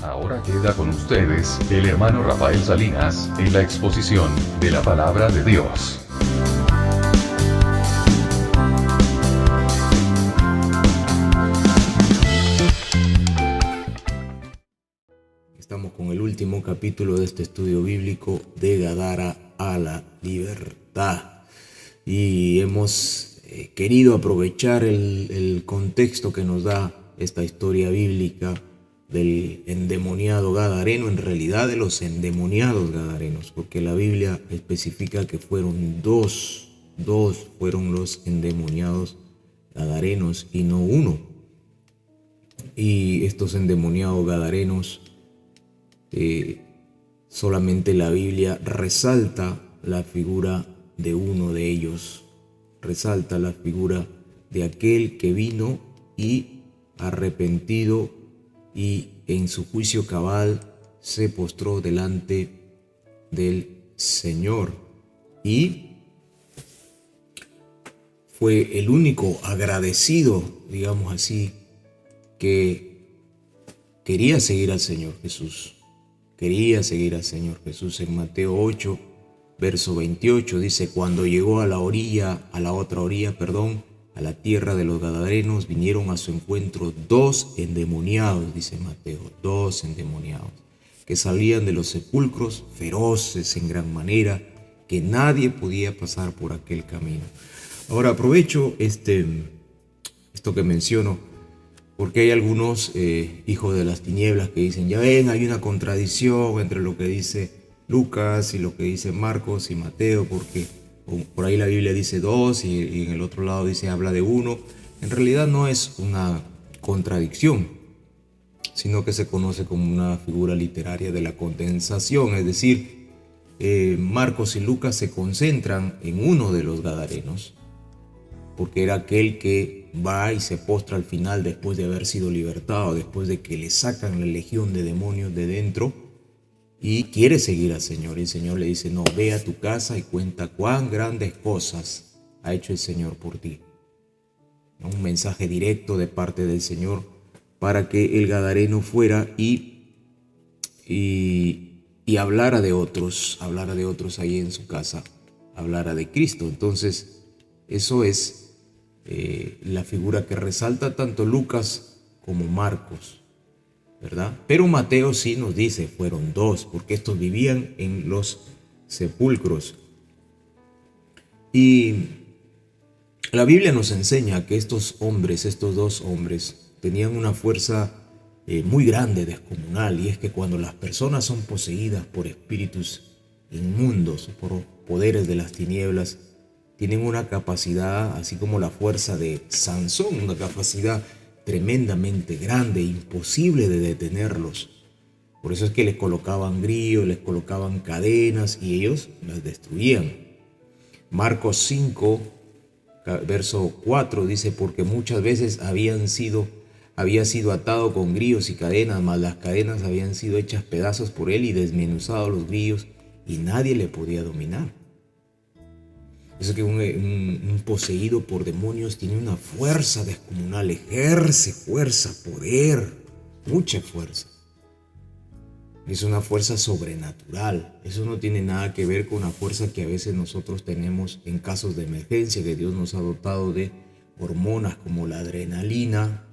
Ahora queda con ustedes, el hermano Rafael Salinas, en la exposición de la palabra de Dios. Estamos con el último capítulo de este estudio bíblico, de Gadara a la libertad. Y hemos querido aprovechar el contexto que nos da esta historia bíblica del endemoniado gadareno, en realidad de los endemoniados gadarenos, porque la Biblia especifica que fueron dos fueron los endemoniados gadarenos y no uno. Y estos endemoniados gadarenos, solamente la Biblia resalta la figura de uno de ellos, resalta la figura de aquel que vino y arrepentido y en su juicio cabal se postró delante del Señor y fue el único agradecido, digamos así, que quería seguir al Señor Jesús. Quería seguir al Señor Jesús. En Mateo 8, verso 28 dice: cuando llegó a la otra orilla, a la tierra de los Gadarenos, vinieron a su encuentro dos endemoniados, dice Mateo, dos endemoniados, que salían de los sepulcros, feroces en gran manera, que nadie podía pasar por aquel camino. Ahora aprovecho esto que menciono, porque hay algunos hijos de las tinieblas que dicen: ya ven, hay una contradicción entre lo que dice Lucas y lo que dice Marcos y Mateo, porque por ahí la Biblia dice dos y en el otro lado habla de uno. En realidad no es una contradicción, sino que se conoce como una figura literaria de la condensación, es decir, Marcos y Lucas se concentran en uno de los gadarenos, porque era aquel que va y se postra al final después de haber sido libertado, después de que le sacan la legión de demonios de dentro y quiere seguir al Señor. Y el Señor le dice: no, ve a tu casa y cuenta cuán grandes cosas ha hecho el Señor por ti. Un mensaje directo de parte del Señor para que el gadareno fuera y hablara de otros ahí en su casa, hablara de Cristo. Entonces, eso es la figura que resalta tanto Lucas como Marcos, ¿verdad? Pero Mateo sí nos dice fueron dos, porque estos vivían en los sepulcros. Y la Biblia nos enseña que estos dos hombres, tenían una fuerza muy grande, descomunal, y es que cuando las personas son poseídas por espíritus inmundos, por poderes de las tinieblas, tienen una capacidad, así como la fuerza de Sansón, una capacidad tremendamente grande, imposible de detenerlos. Por eso es que les colocaban grillos, les colocaban cadenas y ellos las destruían. Marcos 5, verso 4 dice: porque muchas veces había sido atado con grillos y cadenas, mas las cadenas habían sido hechas pedazos por él y desmenuzados los grillos, y nadie le podía dominar. Eso es que un poseído por demonios tiene una fuerza descomunal, ejerce fuerza, poder, mucha fuerza. Es una fuerza sobrenatural. Eso no tiene nada que ver con la fuerza que a veces nosotros tenemos en casos de emergencia, que Dios nos ha dotado de hormonas como la adrenalina,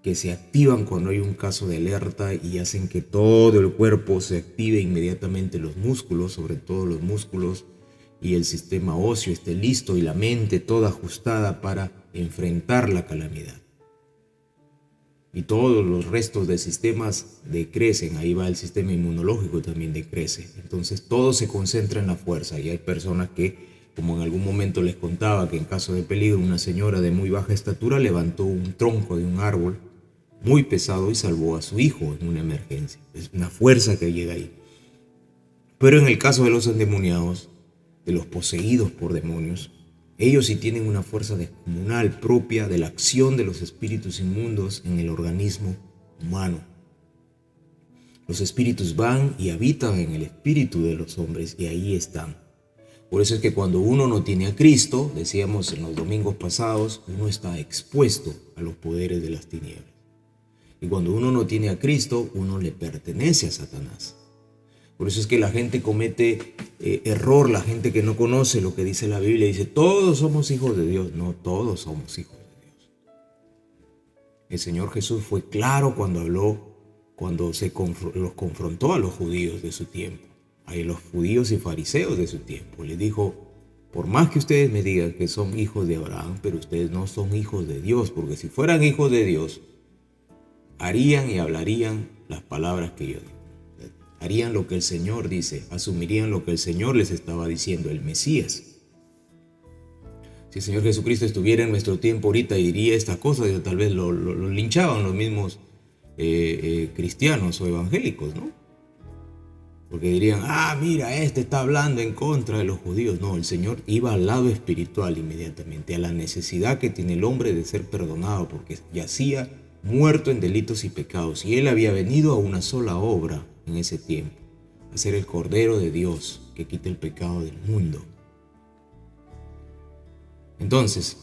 que se activan cuando hay un caso de alerta y hacen que todo el cuerpo se active inmediatamente, los músculos, sobre todo los músculos, y el sistema óseo esté listo y la mente toda ajustada para enfrentar la calamidad. Y todos los restos de sistemas decrecen, ahí va el sistema inmunológico también decrece. Entonces todo se concentra en la fuerza, y hay personas que, como en algún momento les contaba, que en caso de peligro una señora de muy baja estatura levantó un tronco de un árbol muy pesado y salvó a su hijo en una emergencia. Es una fuerza que llega ahí. Pero en el caso de los endemoniados, de los poseídos por demonios, ellos sí tienen una fuerza descomunal propia de la acción de los espíritus inmundos en el organismo humano. Los espíritus van y habitan en el espíritu de los hombres y ahí están. Por eso es que cuando uno no tiene a Cristo, decíamos en los domingos pasados, uno está expuesto a los poderes de las tinieblas. Y cuando uno no tiene a Cristo, uno le pertenece a Satanás. Por eso es que la gente comete error, la gente que no conoce lo que dice la Biblia, dice, todos somos hijos de Dios. No, todos somos hijos de Dios. El Señor Jesús fue claro cuando habló, cuando los confrontó a los judíos de su tiempo, a los judíos y fariseos de su tiempo. Les dijo, por más que ustedes me digan que son hijos de Abraham, pero ustedes no son hijos de Dios, porque si fueran hijos de Dios, harían y hablarían las palabras que yo digo. Harían lo que el Señor dice, asumirían lo que el Señor les estaba diciendo, el Mesías. Si el Señor Jesucristo estuviera en nuestro tiempo ahorita y diría estas cosas, tal vez lo linchaban los mismos cristianos o evangélicos, ¿no? Porque dirían, mira, este está hablando en contra de los judíos. No, el Señor iba al lado espiritual inmediatamente, a la necesidad que tiene el hombre de ser perdonado, porque yacía muerto en delitos y pecados. Y Él había venido a una sola obra en ese tiempo, a ser el Cordero de Dios que quita el pecado del mundo. Entonces,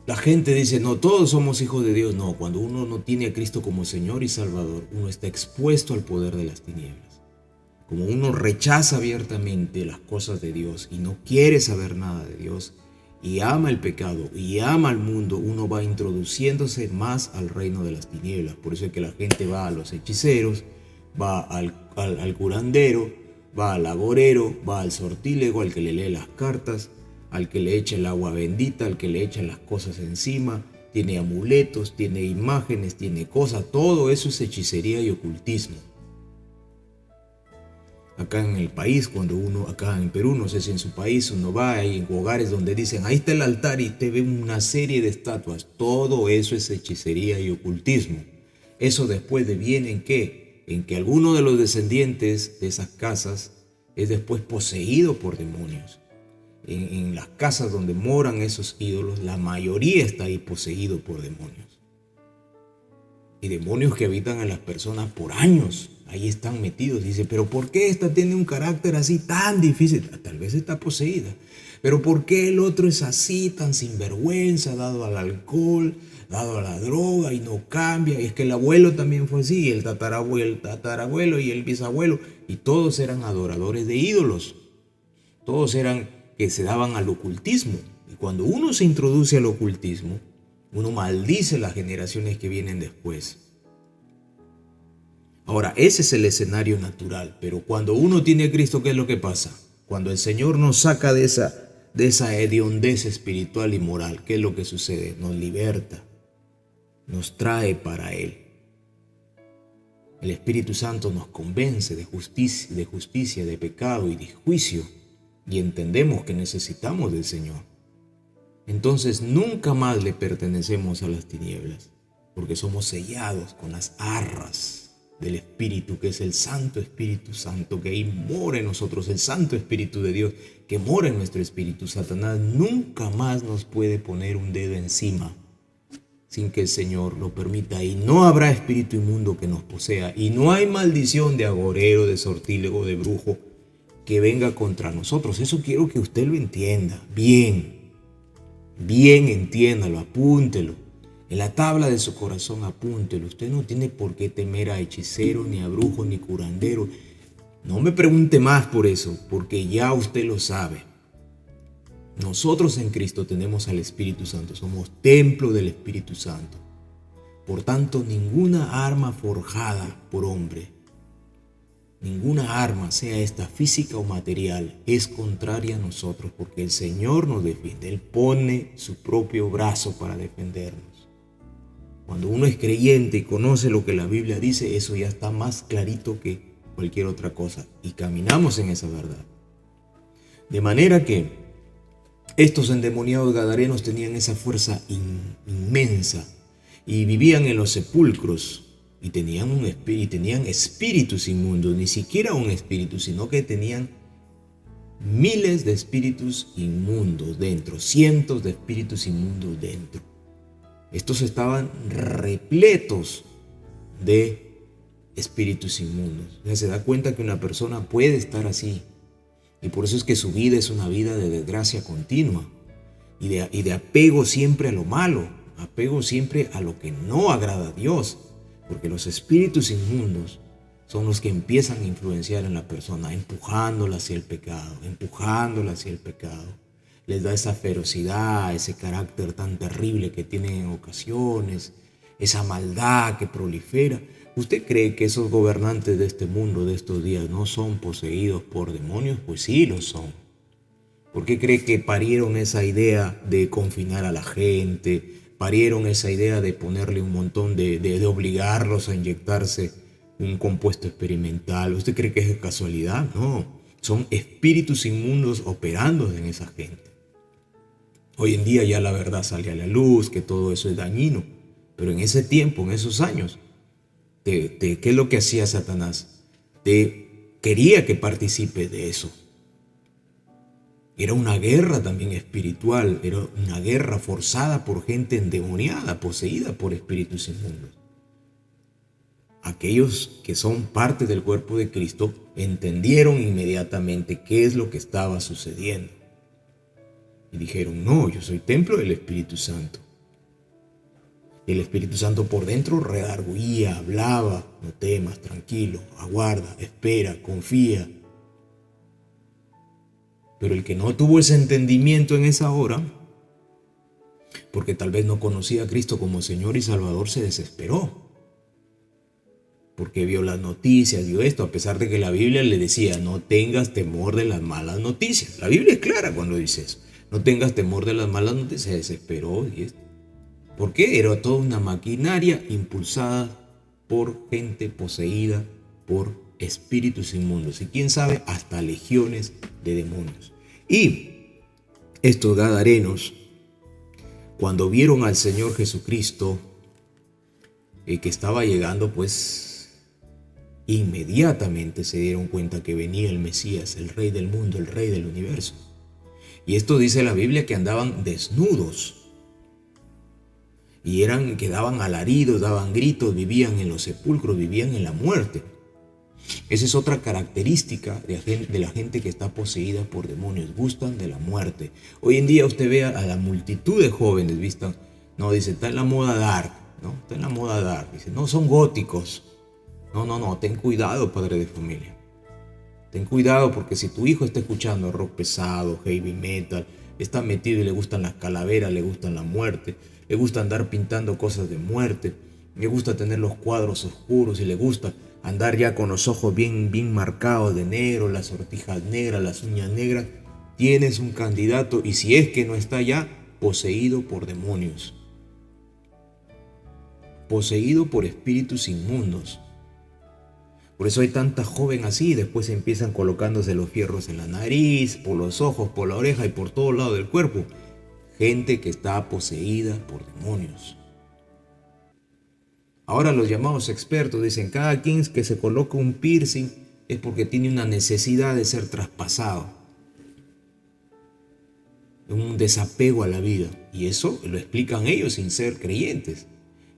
la gente dice, no, todos somos hijos de Dios. No, cuando uno no tiene a Cristo como Señor y Salvador, uno está expuesto al poder de las tinieblas. Como uno rechaza abiertamente las cosas de Dios y no quiere saber nada de Dios y ama el pecado y ama al mundo, uno va introduciéndose más al reino de las tinieblas. Por eso es que la gente va a los hechiceros, va al curandero, va al agorero, va al sortílego, al que le lee las cartas, al que le echa el agua bendita, al que le echa las cosas encima, tiene amuletos, tiene imágenes, tiene cosas, todo eso es hechicería y ocultismo. Acá en el país, acá en Perú, no sé si en su país, uno va ahí en hogares donde dicen, ahí está el altar y te ve una serie de estatuas, todo eso es hechicería y ocultismo. Eso después deviene en ¿qué? En que alguno de los descendientes de esas casas es después poseído por demonios. En las casas donde moran esos ídolos, la mayoría está ahí poseído por demonios. Y demonios que habitan en las personas por años, ahí están metidos. Dice, pero ¿por qué esta tiene un carácter así tan difícil? Tal vez está poseída. Pero ¿por qué el otro es así, tan sinvergüenza, dado al alcohol, dado a la droga y no cambia? Y es que el abuelo también fue así, el tatarabuelo y el bisabuelo. Y todos eran adoradores de ídolos. Todos eran que se daban al ocultismo. Y cuando uno se introduce al ocultismo, uno maldice las generaciones que vienen después. Ahora, ese es el escenario natural. Pero cuando uno tiene a Cristo, ¿qué es lo que pasa? Cuando el Señor nos saca de esa hediondez espiritual y moral, ¿qué es lo que sucede? Nos liberta, nos trae para Él. El Espíritu Santo nos convence de justicia, de pecado y de juicio. Y entendemos que necesitamos del Señor. Entonces nunca más le pertenecemos a las tinieblas, porque somos sellados con las arras del Espíritu, que es el Santo Espíritu Santo, que ahí mora en nosotros, el Santo Espíritu de Dios, que mora en nuestro espíritu. Satanás nunca más nos puede poner un dedo encima sin que el Señor lo permita, y no habrá espíritu inmundo que nos posea, y no hay maldición de agorero, de sortílego, de brujo que venga contra nosotros. Eso quiero que usted lo entienda bien entiéndalo, apúntelo. En la tabla de su corazón apúntelo. Usted no tiene por qué temer a hechicero, ni a brujo, ni curandero. No me pregunte más por eso, porque ya usted lo sabe. Nosotros en Cristo tenemos al Espíritu Santo, somos templo del Espíritu Santo. Por tanto, ninguna arma forjada por hombre, ninguna arma, sea esta física o material, es contraria a nosotros, porque el Señor nos defiende. Él pone su propio brazo para defendernos. Cuando uno es creyente y conoce lo que la Biblia dice, eso ya está más clarito que cualquier otra cosa, y caminamos en esa verdad. De manera que estos endemoniados gadarenos tenían esa fuerza inmensa y vivían en los sepulcros. Y tenían espíritus inmundos, ni siquiera un espíritu, sino que tenían miles de espíritus inmundos dentro, cientos de espíritus inmundos dentro. Estos estaban repletos de espíritus inmundos. Se da cuenta que una persona puede estar así, y por eso es que su vida es una vida de desgracia continua y de apego siempre a lo malo, apego siempre a lo que no agrada a Dios, porque los espíritus inmundos son los que empiezan a influenciar en la persona, empujándola hacia el pecado, empujándola hacia el pecado. Les da esa ferocidad, ese carácter tan terrible que tienen en ocasiones, esa maldad que prolifera. ¿Usted cree que esos gobernantes de este mundo, de estos días, no son poseídos por demonios? Pues sí lo son. ¿Por qué cree que parieron esa idea de confinar a la gente? Parieron esa idea de ponerle un montón de obligarlos a inyectarse un compuesto experimental. ¿Usted cree que es casualidad? No, son espíritus inmundos operando en esa gente. Hoy en día ya la verdad sale a la luz, que todo eso es dañino. Pero en ese tiempo, en esos años, ¿qué es lo que hacía Satanás? Quería que participe de eso. Era una guerra también espiritual, era una guerra forzada por gente endemoniada, poseída por espíritus inmundos. Aquellos que son parte del cuerpo de Cristo entendieron inmediatamente qué es lo que estaba sucediendo. Y dijeron, no, yo soy templo del Espíritu Santo. Y el Espíritu Santo por dentro redarguía, hablaba, no temas, tranquilo, aguarda, espera, confía. Pero el que no tuvo ese entendimiento en esa hora, porque tal vez no conocía a Cristo como Señor y Salvador, se desesperó. Porque vio las noticias, vio esto, a pesar de que la Biblia le decía, no tengas temor de las malas noticias. La Biblia es clara cuando dice eso. No tengas temor de las malas noticias. Se desesperó. ¿Y esto? ¿Por qué? Era toda una maquinaria impulsada por gente poseída por espíritus inmundos. Y quién sabe, hasta legiones de demonios. Y estos gadarenos, cuando vieron al Señor Jesucristo, que estaba llegando, pues inmediatamente se dieron cuenta que venía el Mesías, el Rey del mundo, el Rey del universo. Y esto dice la Biblia que andaban desnudos. Y quedaban alaridos, daban gritos, vivían en los sepulcros, vivían en la muerte. Esa es otra característica de la gente que está poseída por demonios, gustan de la muerte. Hoy en día usted ve a la multitud de jóvenes, ¿viste? No, dice, está en la moda dark, ¿no? Está en la moda dark. Dice, no, son góticos. No, ten cuidado, padre de familia. Ten cuidado porque si tu hijo está escuchando rock pesado, heavy metal, está metido y le gustan las calaveras, le gustan la muerte, le gusta andar pintando cosas de muerte, le gusta tener los cuadros oscuros y le gusta andar ya con los ojos bien marcados de negro, las sortijas negras, las uñas negras, tienes un candidato y si es que no está ya, poseído por demonios, poseído por espíritus inmundos. Por eso hay tanta joven así, después empiezan colocándose los fierros en la nariz, por los ojos, por la oreja y por todo lado del cuerpo. Gente que está poseída por demonios. Ahora los llamados expertos dicen, cada quien que se coloca un piercing es porque tiene una necesidad de ser traspasado. Un desapego a la vida. Y eso lo explican ellos sin ser creyentes.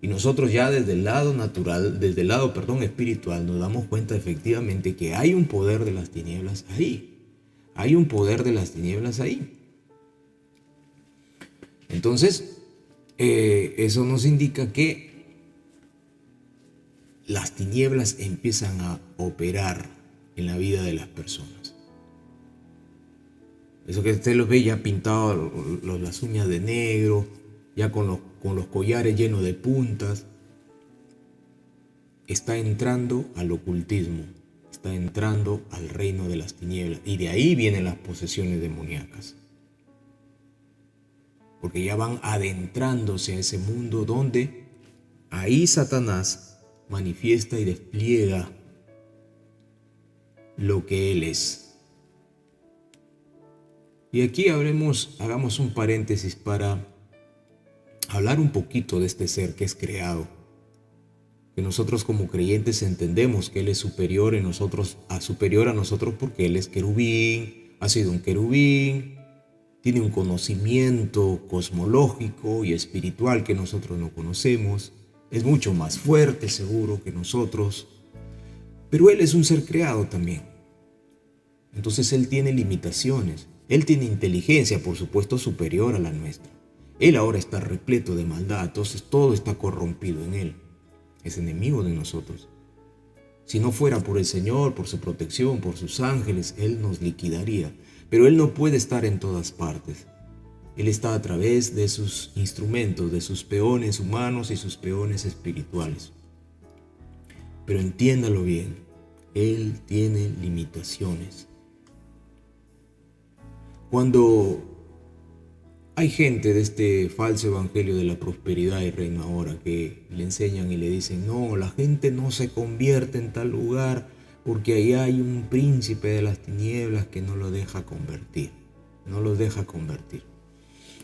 Y nosotros ya desde el lado natural, desde el lado, espiritual, nos damos cuenta efectivamente que hay un poder de las tinieblas ahí. Hay un poder de las tinieblas ahí. Entonces, eso nos indica que las tinieblas empiezan a operar en la vida de las personas. Eso que usted los ve ya pintados las uñas de negro, ya con los collares llenos de puntas, está entrando al ocultismo, está entrando al reino de las tinieblas. Y de ahí vienen las posesiones demoníacas. Porque ya van adentrándose a ese mundo donde ahí Satanás manifiesta y despliega lo que él es. Y aquí hagamos un paréntesis para hablar un poquito de este ser que es creado, que nosotros como creyentes entendemos que él es superior a nosotros porque él es querubín, ha sido un querubín, tiene un conocimiento cosmológico y espiritual que nosotros no conocemos, es mucho más fuerte seguro que nosotros, pero él es un ser creado también. Entonces él tiene limitaciones, él tiene inteligencia, por supuesto, superior a la nuestra. Él ahora está repleto de maldad, entonces todo está corrompido en él. Es enemigo de nosotros. Si no fuera por el Señor, por su protección, por sus ángeles, Él nos liquidaría. Pero Él no puede estar en todas partes. Él está a través de sus instrumentos, de sus peones humanos y sus peones espirituales. Pero entiéndalo bien, Él tiene limitaciones. Cuando hay gente de este falso evangelio de la prosperidad y reino ahora que le enseñan y le dicen, no, la gente no se convierte en tal lugar porque ahí hay un príncipe de las tinieblas que no lo deja convertir, no los deja convertir.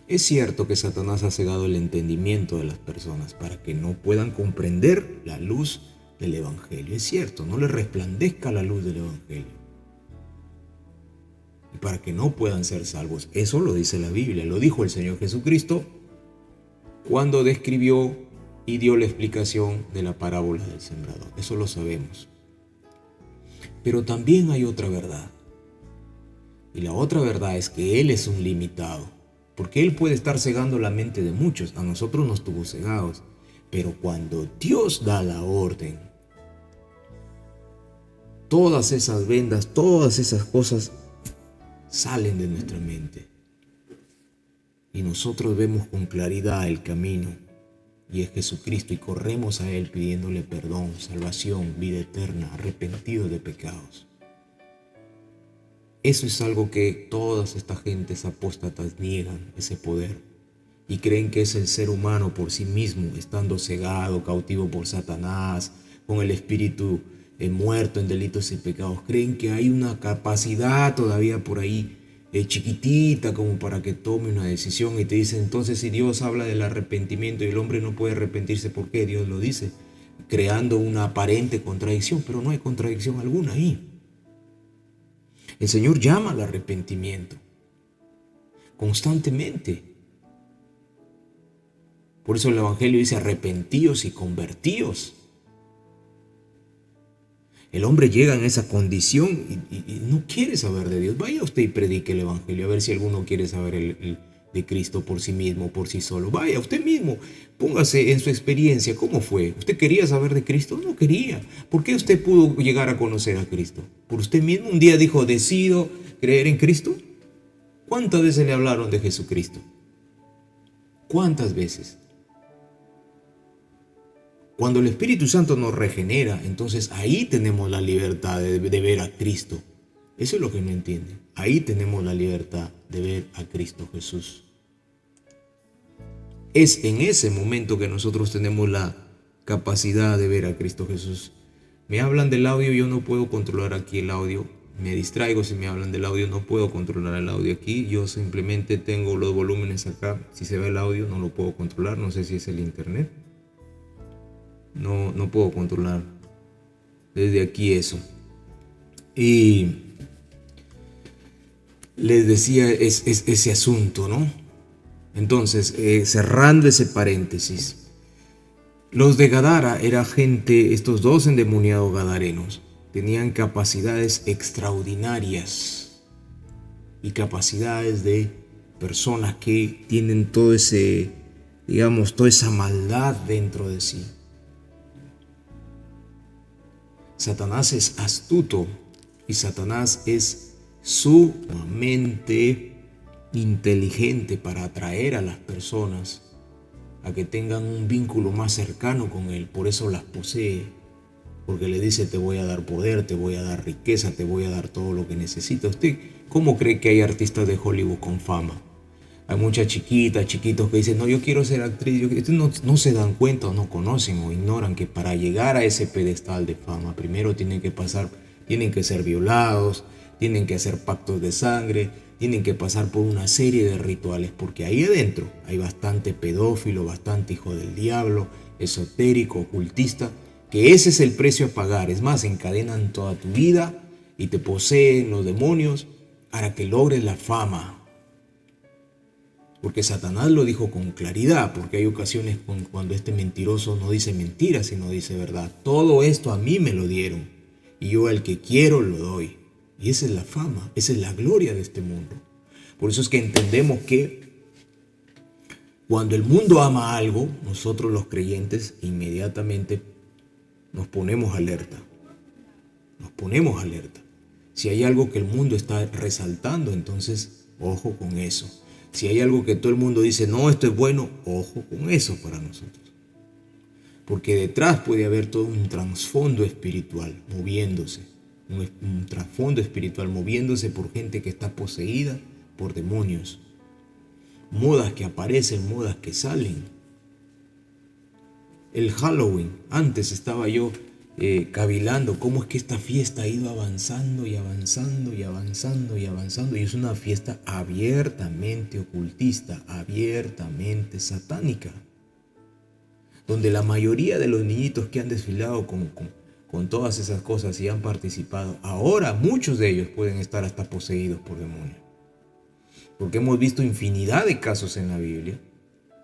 Es cierto que Satanás ha cegado el entendimiento de las personas para que no puedan comprender la luz del evangelio. Es cierto, no les resplandezca la luz del evangelio. Y para que no puedan ser salvos. Eso lo dice la Biblia, lo dijo el Señor Jesucristo cuando describió y dio la explicación de la parábola del sembrador. Eso lo sabemos. Pero también hay otra verdad. Y la otra verdad es que Él es un limitado. Porque Él puede estar cegando la mente de muchos. A nosotros nos tuvo cegados. Pero cuando Dios da la orden, todas esas vendas, todas esas cosas salen de nuestra mente y nosotros vemos con claridad el camino y es Jesucristo y corremos a Él pidiéndole perdón, salvación, vida eterna, arrepentidos de pecados. Eso es algo que todas estas gentes apóstatas niegan, ese poder, y creen que es el ser humano por sí mismo, estando cegado, cautivo por Satanás, con el espíritu muerto en delitos y pecados. Creen que hay una capacidad todavía por ahí chiquitita como para que tome una decisión y te dicen, entonces si Dios habla del arrepentimiento y el hombre no puede arrepentirse, ¿por qué Dios lo dice? Creando una aparente contradicción, pero no hay contradicción alguna ahí. El Señor llama al arrepentimiento constantemente. Por eso el Evangelio dice arrepentíos y convertíos. El hombre llega en esa condición y no quiere saber de Dios. Vaya usted y predique el Evangelio, a ver si alguno quiere saber de Cristo por sí mismo, por sí solo. Vaya usted mismo, póngase en su experiencia. ¿Cómo fue? ¿Usted quería saber de Cristo? No quería. ¿Por qué usted pudo llegar a conocer a Cristo? ¿Por usted mismo? Un día dijo, decido creer en Cristo. ¿Cuántas veces le hablaron de Jesucristo? ¿Cuántas veces? Cuando el Espíritu Santo nos regenera, entonces ahí tenemos la libertad de ver a Cristo. Eso es lo que no entienden. Ahí tenemos la libertad de ver a Cristo Jesús. Es en ese momento que nosotros tenemos la capacidad de ver a Cristo Jesús. Me hablan del audio, yo no puedo controlar aquí el audio. Me distraigo si me hablan del audio, no puedo controlar el audio aquí. Yo simplemente tengo los volúmenes acá. Si se ve el audio, no lo puedo controlar. No sé si es el internet. No puedo controlar desde aquí eso. Y les decía ese asunto, ¿no? Entonces, cerrando ese paréntesis, los de Gadara era gente, estos dos endemoniados gadarenos, tenían capacidades extraordinarias y capacidades de personas que tienen todo ese, digamos, toda esa maldad dentro de sí. Satanás es astuto y Satanás es sumamente inteligente para atraer a las personas a que tengan un vínculo más cercano con él. Por eso las posee, porque le dice te voy a dar poder, te voy a dar riqueza, te voy a dar todo lo que necesita. ¿Usted cómo cree que hay artistas de Hollywood con fama? Hay muchas chiquitas, chiquitos que dicen, no, yo quiero ser actriz. No se dan cuenta o no conocen o ignoran que para llegar a ese pedestal de fama, primero tienen que ser violados, tienen que hacer pactos de sangre, tienen que pasar por una serie de rituales, porque ahí adentro hay bastante pedófilo, bastante hijo del diablo, esotérico, ocultista, que ese es el precio a pagar. Es más, encadenan toda tu vida y te poseen los demonios para que logres la fama. Porque Satanás lo dijo con claridad, porque hay ocasiones cuando este mentiroso no dice mentiras, sino dice verdad. Todo esto a mí me lo dieron, y yo al que quiero lo doy. Y esa es la fama, esa es la gloria de este mundo. Por eso es que entendemos que Cuando el mundo ama algo, nosotros los creyentes inmediatamente nos ponemos alerta. Nos ponemos alerta. Si hay algo que el mundo está resaltando, entonces ojo con eso. Si hay algo que todo el mundo dice, no, esto es bueno, ojo con eso para nosotros. Porque detrás puede haber todo un trasfondo espiritual moviéndose. Un trasfondo espiritual moviéndose por gente que está poseída por demonios. Modas que aparecen, modas que salen. El Halloween, antes estaba yo cavilando cómo es que esta fiesta ha ido avanzando y avanzando y avanzando y avanzando. Y es una fiesta abiertamente ocultista, abiertamente satánica, donde la mayoría de los niñitos que han desfilado con todas esas cosas y han participado, ahora muchos de ellos pueden estar hasta poseídos por demonios. Porque hemos visto infinidad de casos en la Biblia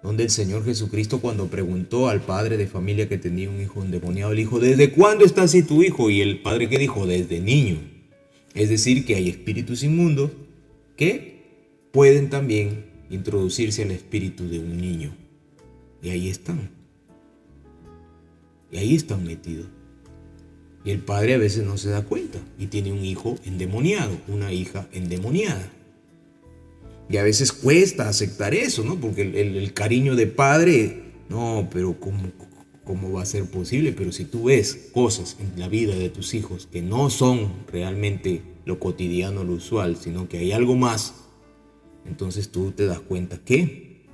donde el Señor Jesucristo, cuando preguntó al padre de familia que tenía un hijo endemoniado, le dijo, ¿desde cuándo está así tu hijo? Y el padre que dijo, desde niño. Es decir, que hay espíritus inmundos que pueden también introducirse al espíritu de un niño. Y ahí están. Y ahí están metidos. Y el padre a veces no se da cuenta y tiene un hijo endemoniado, una hija endemoniada. Y a veces cuesta aceptar eso, ¿no? Porque el cariño de padre, no, pero ¿cómo va a ser posible? Pero si tú ves cosas en la vida de tus hijos que no son realmente lo cotidiano, lo usual, sino que hay algo más, entonces tú te das cuenta que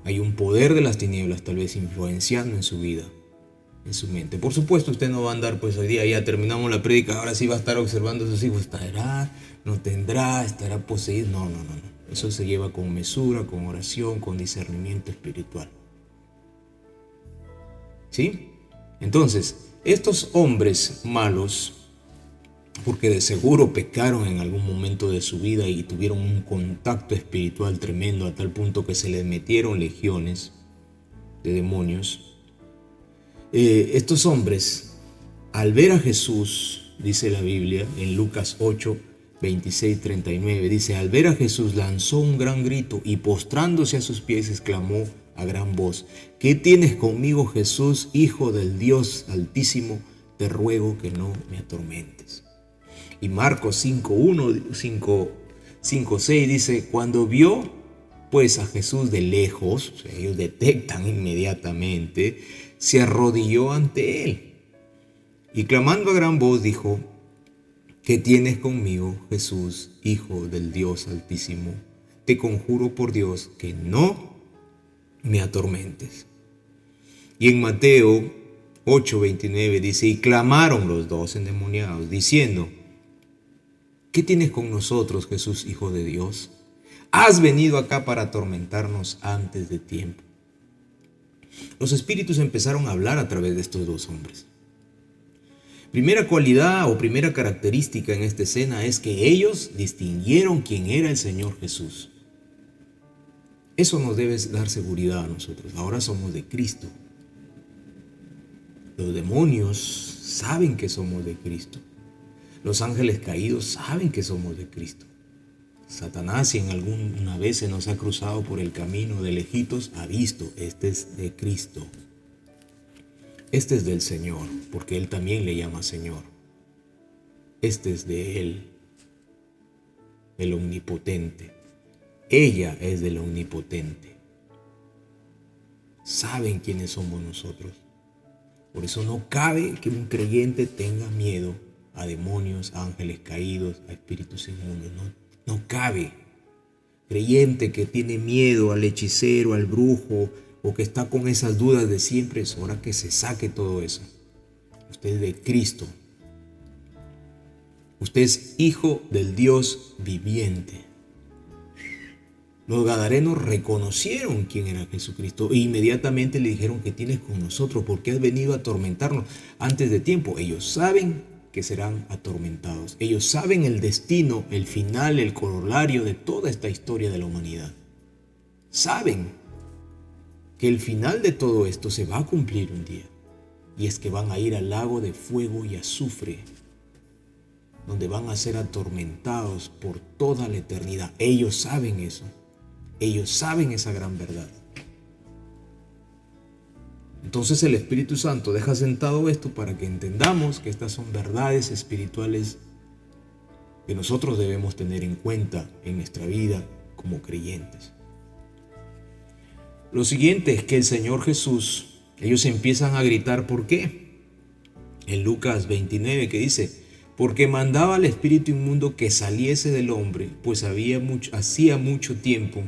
hay un poder de las tinieblas tal vez influenciando en su vida, en su mente. Por supuesto, usted no va a andar, pues hoy día ya terminamos la prédica, ahora sí va a estar observando a sus hijos, estará, no tendrá, estará poseído. No. Eso se lleva con mesura, con oración, con discernimiento espiritual. ¿Sí? Entonces, estos hombres malos, porque de seguro pecaron en algún momento de su vida y tuvieron un contacto espiritual tremendo a tal punto que se les metieron legiones de demonios. Estos hombres, al ver a Jesús, dice la Biblia en Lucas 8, 26, 39, dice, al ver a Jesús lanzó un gran grito y postrándose a sus pies exclamó a gran voz, ¿qué tienes conmigo, Jesús, Hijo del Dios Altísimo? Te ruego que no me atormentes. Y Marcos 5, 6 dice, cuando vio pues a Jesús de lejos, o sea, ellos detectan inmediatamente, se arrodilló ante él y clamando a gran voz dijo, ¿qué tienes conmigo, Jesús, Hijo del Dios Altísimo? Te conjuro por Dios que no me atormentes. Y en Mateo 8:29 dice, y clamaron los dos endemoniados, diciendo, ¿qué tienes con nosotros, Jesús, Hijo de Dios? Has venido acá para atormentarnos antes de tiempo. Los espíritus empezaron a hablar a través de estos dos hombres. Primera cualidad o primera característica en esta escena es que ellos distinguieron quién era el Señor Jesús. Eso nos debe dar seguridad a nosotros. Ahora somos de Cristo. Los demonios saben que somos de Cristo. Los ángeles caídos saben que somos de Cristo. Satanás, si en alguna vez se nos ha cruzado por el camino de lejitos, ha visto, este es de Cristo. Este es del Señor, porque Él también le llama Señor. Este es de Él, el Omnipotente. Ella es del Omnipotente. Saben quiénes somos nosotros. Por eso no cabe que un creyente tenga miedo a demonios, a ángeles caídos, a espíritus inmundos. No cabe. Creyente que tiene miedo al hechicero, al brujo, o que está con esas dudas de siempre, es hora que se saque todo eso. Usted es de Cristo. Usted es hijo del Dios viviente. Los gadarenos reconocieron quién era Jesucristo e inmediatamente le dijeron, ¿qué tienes con nosotros? ¿Por qué has venido a atormentarnos antes de tiempo? Ellos saben que serán atormentados. Ellos saben el destino, el final, el corolario de toda esta historia de la humanidad. Saben que el final de todo esto se va a cumplir un día. Y es que van a ir al lago de fuego y azufre, donde van a ser atormentados por toda la eternidad. Ellos saben eso. Ellos saben esa gran verdad. Entonces el Espíritu Santo deja sentado esto para que entendamos que estas son verdades espirituales que nosotros debemos tener en cuenta en nuestra vida como creyentes. Lo siguiente es que el Señor Jesús, ellos empiezan a gritar, ¿por qué? En Lucas 29 que dice, porque mandaba al espíritu inmundo que saliese del hombre, pues hacía mucho tiempo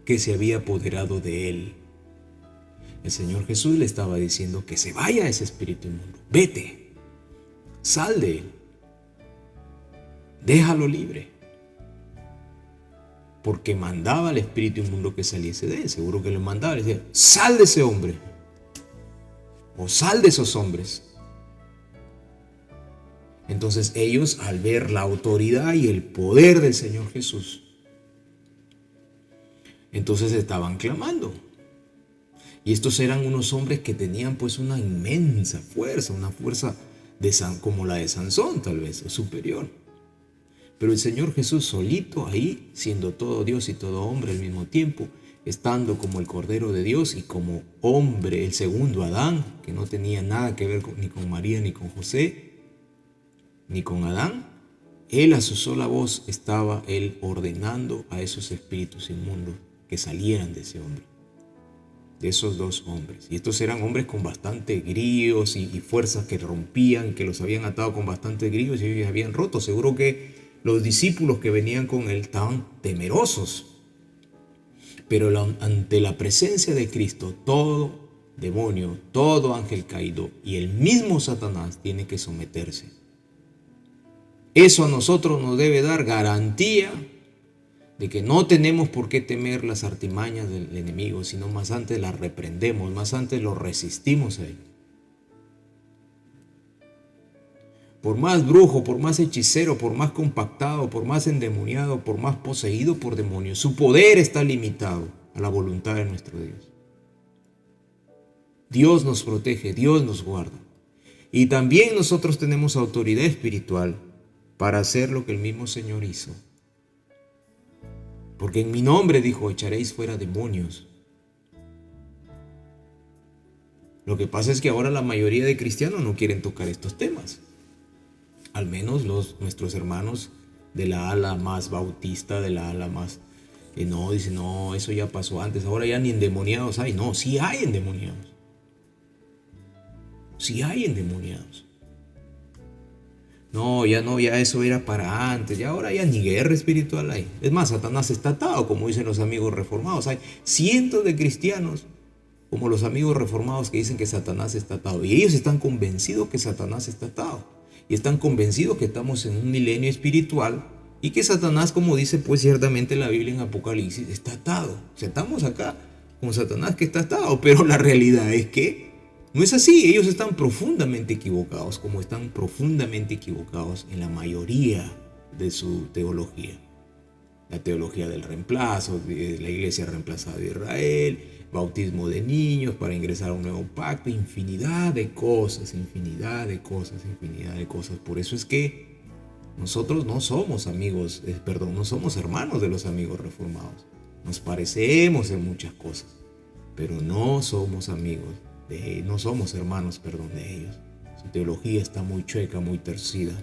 que se había apoderado de él. El Señor Jesús le estaba diciendo que se vaya ese espíritu inmundo. Vete, sal de él, déjalo libre. Porque mandaba al espíritu inmundo que saliese de él. Seguro que lo mandaba, le decía, sal de ese hombre. O sal de esos hombres. Entonces ellos, al ver la autoridad y el poder del Señor Jesús, entonces estaban clamando. Y estos eran unos hombres que tenían pues una inmensa fuerza, una fuerza como la de Sansón tal vez, o superior. Pero el Señor Jesús solito ahí, siendo todo Dios y todo hombre al mismo tiempo, estando como el Cordero de Dios y como hombre, el segundo Adán, que no tenía nada que ver ni con María, ni con José, ni con Adán, él a su sola voz estaba él ordenando a esos espíritus inmundos que salieran de ese hombre, de esos dos hombres. Y estos eran hombres con bastante grillos y fuerzas que rompían, que los habían atado con bastante grillos y ellos habían roto. Seguro que los discípulos que venían con él estaban temerosos. Pero ante la presencia de Cristo, todo demonio, todo ángel caído y el mismo Satanás tiene que someterse. Eso a nosotros nos debe dar garantía de que no tenemos por qué temer las artimañas del enemigo, sino más antes las reprendemos, más antes lo resistimos a él. Por más brujo, por más hechicero, por más compactado, por más endemoniado, por más poseído por demonios, su poder está limitado a la voluntad de nuestro Dios. Dios nos protege, Dios nos guarda. Y también nosotros tenemos autoridad espiritual para hacer lo que el mismo Señor hizo. Porque en mi nombre, dijo, echaréis fuera demonios. Lo que pasa es que ahora la mayoría de cristianos no quieren tocar estos temas. Al menos nuestros hermanos de la ala más bautista, de la ala más... no, dicen, no, eso ya pasó antes, ahora ya ni endemoniados hay. No, sí hay endemoniados. Sí hay endemoniados. No, ya eso era para antes, ya ahora ya ni guerra espiritual hay. Es más, Satanás está atado, como dicen los amigos reformados. Hay cientos de cristianos, como los amigos reformados, que dicen que Satanás está atado. Y ellos están convencidos que Satanás está atado. Y están convencidos que estamos en un milenio espiritual y que Satanás, como dice pues ciertamente la Biblia en Apocalipsis, está atado. O sea, estamos acá con Satanás que está atado, pero la realidad es que no es así. Ellos están profundamente equivocados, como están profundamente equivocados en la mayoría de su teología. La teología del reemplazo, de la iglesia reemplazada de Israel, bautismo de niños para ingresar a un nuevo pacto, infinidad de cosas. Por eso es que nosotros no somos amigos, no somos hermanos de los amigos reformados. Nos parecemos en muchas cosas, pero no somos amigos, no somos hermanos, de ellos. Su teología está muy chueca, muy torcida.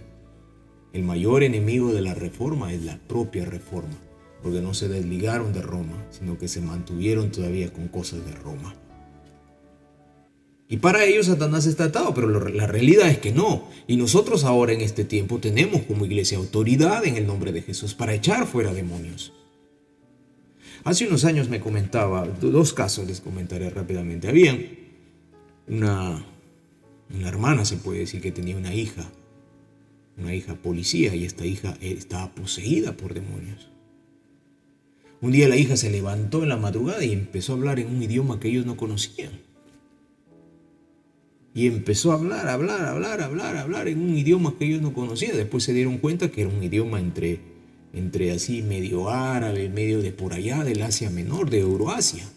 El mayor enemigo de la reforma es la propia reforma, porque no se desligaron de Roma, sino que se mantuvieron todavía con cosas de Roma. Y para ellos Satanás está atado, pero la realidad es que no. Y nosotros ahora en este tiempo tenemos como iglesia autoridad en el nombre de Jesús para echar fuera demonios. Hace unos años me comentaba, dos casos les comentaré rápidamente. Había una hermana, se puede decir, que tenía una hija policía, y esta hija estaba poseída por demonios. Un día la hija se levantó en la madrugada y empezó a hablar en un idioma que ellos no conocían. Y empezó a hablar en un idioma que ellos no conocían. Después se dieron cuenta que era un idioma entre así medio árabe, medio de por allá, del Asia Menor, de Euroasia.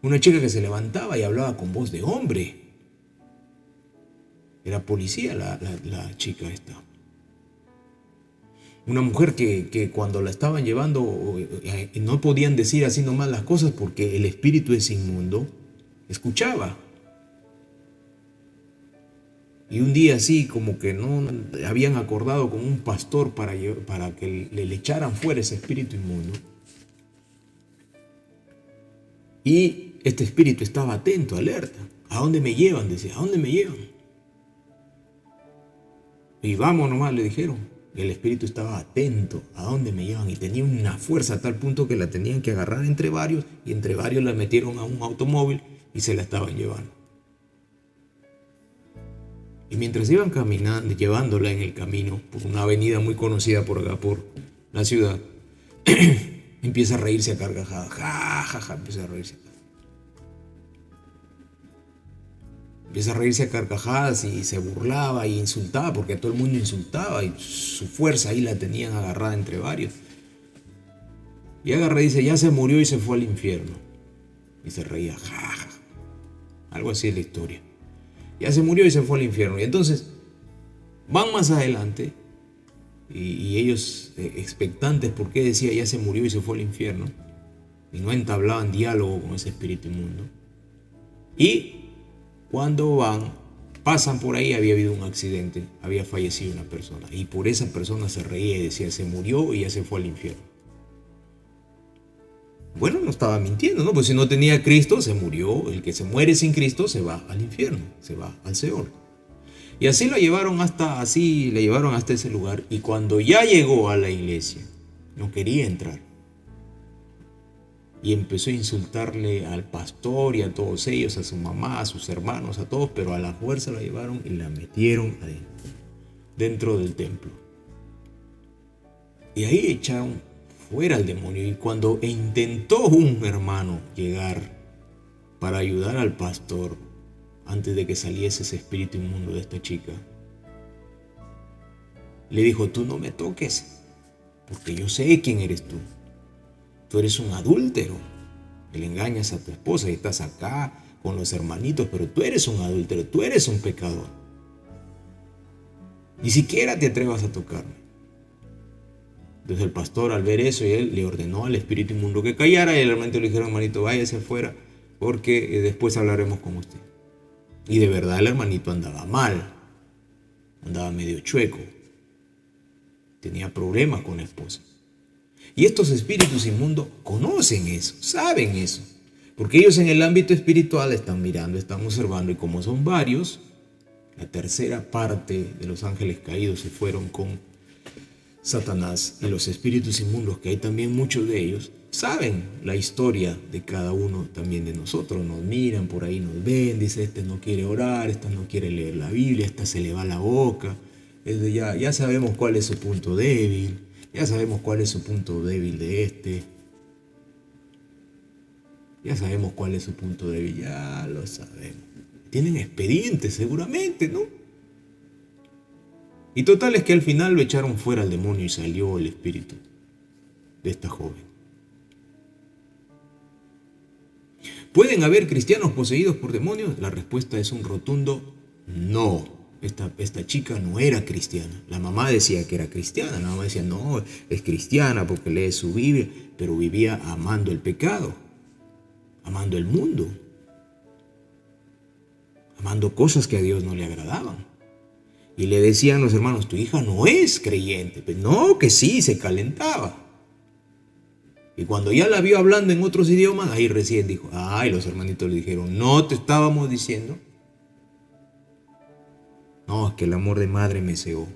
Una chica que se levantaba y hablaba con voz de hombre. Era policía la chica esta. Una mujer que cuando la estaban llevando no podían decir así nomás las cosas porque el espíritu es inmundo, escuchaba. Y un día así como que no habían acordado con un pastor para que le echaran fuera ese espíritu inmundo. Y este espíritu estaba atento, alerta. ¿A dónde me llevan? Decía, ¿a dónde me llevan? Y vamos nomás, le dijeron. El espíritu estaba atento a dónde me llevan y tenía una fuerza a tal punto que la tenían que agarrar entre varios y entre varios la metieron a un automóvil y se la estaban llevando. Y mientras iban caminando, llevándola en el camino por una avenida muy conocida por acá, por la ciudad, empieza a reírse a carcajadas. Ja, ja, ja, empieza a reírse. Empieza a reírse a carcajadas y se burlaba e insultaba, porque a todo el mundo insultaba y su fuerza ahí la tenían agarrada entre varios. Y agarra y dice, ya se murió y se fue al infierno. Y se reía, ja, ja. Algo así es la historia. Ya se murió y se fue al infierno. Y entonces van más adelante y ellos expectantes porque decía ya se murió y se fue al infierno. Y no entablaban diálogo con ese espíritu inmundo. Y cuando pasan por ahí, había habido un accidente, había fallecido una persona. Y por esa persona se reía y decía se murió y ya se fue al infierno. Bueno, no estaba mintiendo, ¿no? Pues si no tenía a Cristo, se murió. El que se muere sin Cristo se va al infierno, se va al Seol. Y así le llevaron hasta ese lugar. Y cuando ya llegó a la iglesia, no quería entrar. Y empezó a insultarle al pastor y a todos ellos, a su mamá, a sus hermanos, a todos, pero a la fuerza la llevaron y la metieron dentro del templo. Y ahí echaron fuera al demonio. Y cuando intentó un hermano llegar para ayudar al pastor antes de que saliese ese espíritu inmundo de esta chica, le dijo, tú no me toques, porque yo sé quién eres tú. Tú eres un adúltero, que le engañas a tu esposa y estás acá con los hermanitos, pero tú eres un adúltero, tú eres un pecador. Ni siquiera te atrevas a tocarme. Entonces el pastor, al ver eso, él le ordenó al espíritu inmundo que callara y el hermanito le dijeron, hermanito, váyase afuera porque después hablaremos con usted. Y de verdad el hermanito andaba mal, andaba medio chueco, tenía problemas con la esposa. Y estos espíritus inmundos conocen eso, saben eso, porque ellos en el ámbito espiritual están mirando, están observando, y como son varios, la tercera parte de los ángeles caídos se fueron con Satanás, y los espíritus inmundos, que hay también muchos de ellos, saben la historia de cada uno también de nosotros. Nos miran por ahí, nos ven, dice, este no quiere orar, este no quiere leer la Biblia, esta se le va la boca. Ya sabemos cuál es su punto débil, ya sabemos cuál es su punto débil de este. Ya sabemos cuál es su punto débil, ya lo sabemos. Tienen expedientes seguramente, ¿no? Y total es que al final lo echaron fuera al demonio y salió el espíritu de esta joven. ¿Pueden haber cristianos poseídos por demonios? La respuesta es un rotundo no. Esta chica no era cristiana. La mamá decía que era cristiana. La mamá decía, no, es cristiana porque lee su Biblia, pero vivía amando el pecado, amando el mundo, amando cosas que a Dios no le agradaban. Y le decían los hermanos, tu hija no es creyente. Pues no, que sí, se calentaba. Y cuando ya la vio hablando en otros idiomas, ahí recién dijo, ay, los hermanitos le dijeron, no te estábamos diciendo. No, es que el amor de madre me cegó.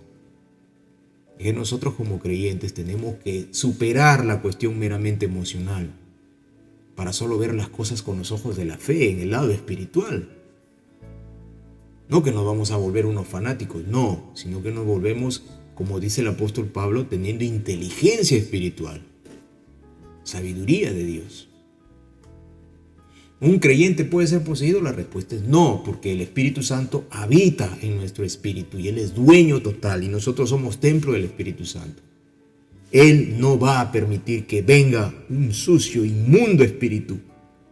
Es que nosotros como creyentes tenemos que superar la cuestión meramente emocional para solo ver las cosas con los ojos de la fe, en el lado espiritual. No que nos vamos a volver unos fanáticos, no, sino que nos volvemos, como dice el apóstol Pablo, teniendo inteligencia espiritual, sabiduría de Dios. ¿Un creyente puede ser poseído? La respuesta es no, porque el Espíritu Santo habita en nuestro espíritu y Él es dueño total y nosotros somos templo del Espíritu Santo. Él no va a permitir que venga un sucio, inmundo espíritu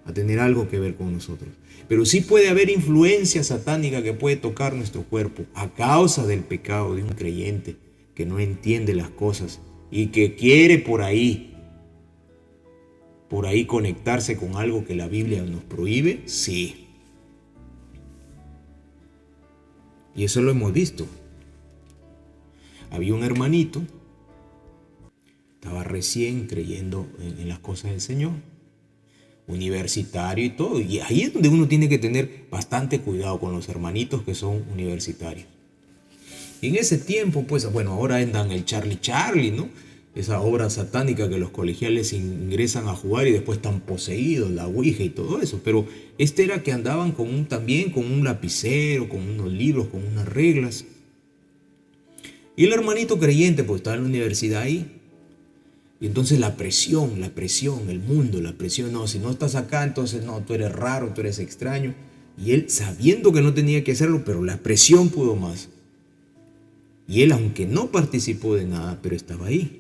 a tener algo que ver con nosotros. Pero sí puede haber influencia satánica que puede tocar nuestro cuerpo a causa del pecado de un creyente que no entiende las cosas y que quiere por ahí conectarse con algo que la Biblia nos prohíbe, sí. Y eso lo hemos visto. Había un hermanito, estaba recién creyendo en las cosas del Señor, universitario y todo. Y ahí es donde uno tiene que tener bastante cuidado con los hermanitos que son universitarios. Y en ese tiempo, pues, bueno, ahora andan el Charlie, ¿no? Esa obra satánica que los colegiales ingresan a jugar y después están poseídos, la ouija y todo eso. Pero este era que andaban también con un lapicero, con unos libros, con unas reglas. Y el hermanito creyente, pues estaba en la universidad ahí. Y entonces la presión, el mundo, la presión, no, si no estás acá, entonces no, tú eres raro, tú eres extraño. Y él sabiendo que no tenía que hacerlo, pero la presión pudo más. Y él, aunque no participó de nada, pero estaba ahí.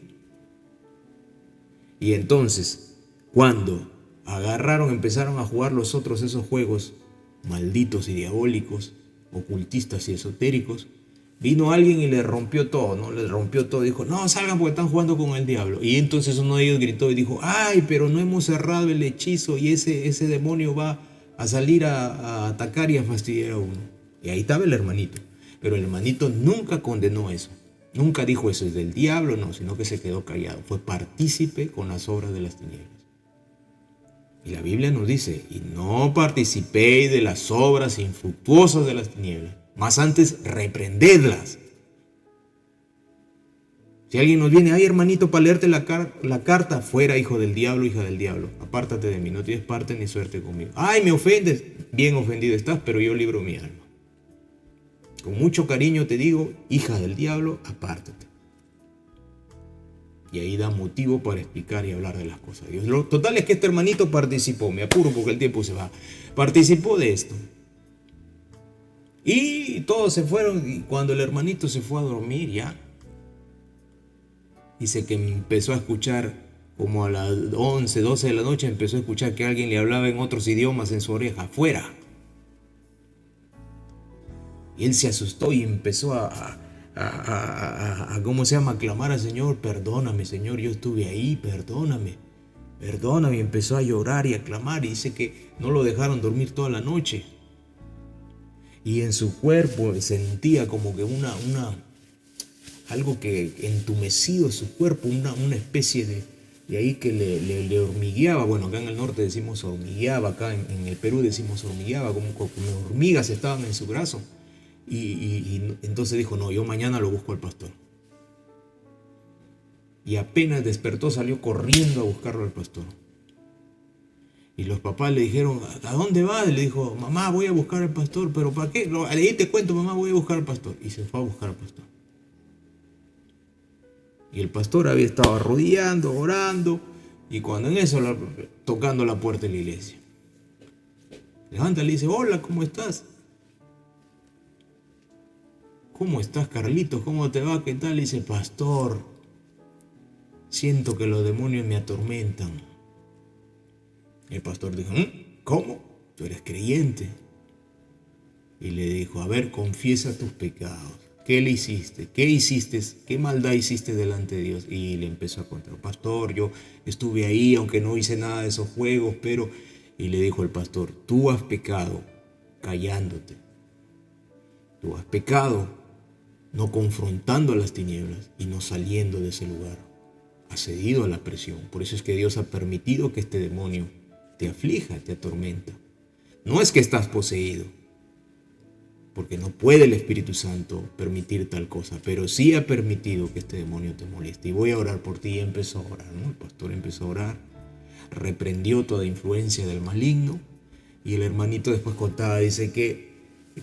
Y entonces, cuando empezaron a jugar los otros esos juegos malditos y diabólicos, ocultistas y esotéricos, vino alguien y le rompió todo, ¿no? Le rompió todo, dijo, no, salgan porque están jugando con el diablo. Y entonces uno de ellos gritó y dijo, ay, pero no hemos cerrado el hechizo y ese demonio va a salir a atacar y a fastidiar a uno. Y ahí estaba el hermanito. Pero el hermanito nunca condenó eso. Nunca dijo eso es del diablo, no, sino que se quedó callado. Fue partícipe con las obras de las tinieblas. Y la Biblia nos dice, y no participéis de las obras infructuosas de las tinieblas, más antes reprendedlas. Si alguien nos viene, ay hermanito, para leerte la carta, fuera hijo del diablo, hija del diablo, apártate de mí, no tienes parte ni suerte conmigo. Ay, me ofendes, bien ofendido estás, pero yo libro mi alma. Con mucho cariño te digo, hija del diablo, apártate. Y ahí da motivo para explicar y hablar de las cosas de Dios. Lo total es que este hermanito participó, me apuro porque el tiempo se va, participó de esto. Y todos se fueron y cuando el hermanito se fue a dormir ya, dice que empezó a escuchar como a las 11, 12 de la noche, empezó a escuchar que alguien le hablaba en otros idiomas en su oreja, afuera. Y él se asustó y empezó a clamar al Señor, perdóname Señor, yo estuve ahí, perdóname. Y empezó a llorar y a clamar y dice que no lo dejaron dormir toda la noche. Y en su cuerpo sentía como que algo que entumecido su cuerpo, una especie de ahí que le hormigueaba. Bueno, acá en el norte decimos hormigueaba, acá en el Perú decimos hormigueaba, como hormigas estaban en su brazo. Y entonces dijo, no, yo mañana lo busco al pastor. Y apenas despertó, salió corriendo a buscarlo al pastor. Y los papás le dijeron, ¿a dónde vas? Y le dijo, mamá, voy a buscar al pastor. ¿Pero para qué? Ahí te cuento, mamá, voy a buscar al pastor. Y se fue a buscar al pastor. Y el pastor había estado arrodillando, orando, y cuando en eso, tocando la puerta de la iglesia. Levanta y le dice, hola, ¿cómo estás? ¿Cómo estás, Carlitos? ¿Cómo te va? ¿Qué tal? Y dice, pastor, siento que los demonios me atormentan. El pastor dijo, ¿cómo? Tú eres creyente. Y le dijo, a ver, confiesa tus pecados. ¿Qué le hiciste? ¿Qué hiciste? ¿Qué maldad hiciste delante de Dios? Y le empezó a contar, pastor, yo estuve ahí, aunque no hice nada de esos juegos, pero... Y le dijo el pastor, tú has pecado callándote. Tú has pecado no confrontando a las tinieblas y no saliendo de ese lugar. Has cedido a la presión. Por eso es que Dios ha permitido que este demonio te aflija, te atormenta. No es que estás poseído, porque no puede el Espíritu Santo permitir tal cosa, pero sí ha permitido que este demonio te moleste. Y voy a orar por ti. Y empezó a orar, ¿no? El pastor empezó a orar, reprendió toda influencia del maligno, y el hermanito después contaba, dice que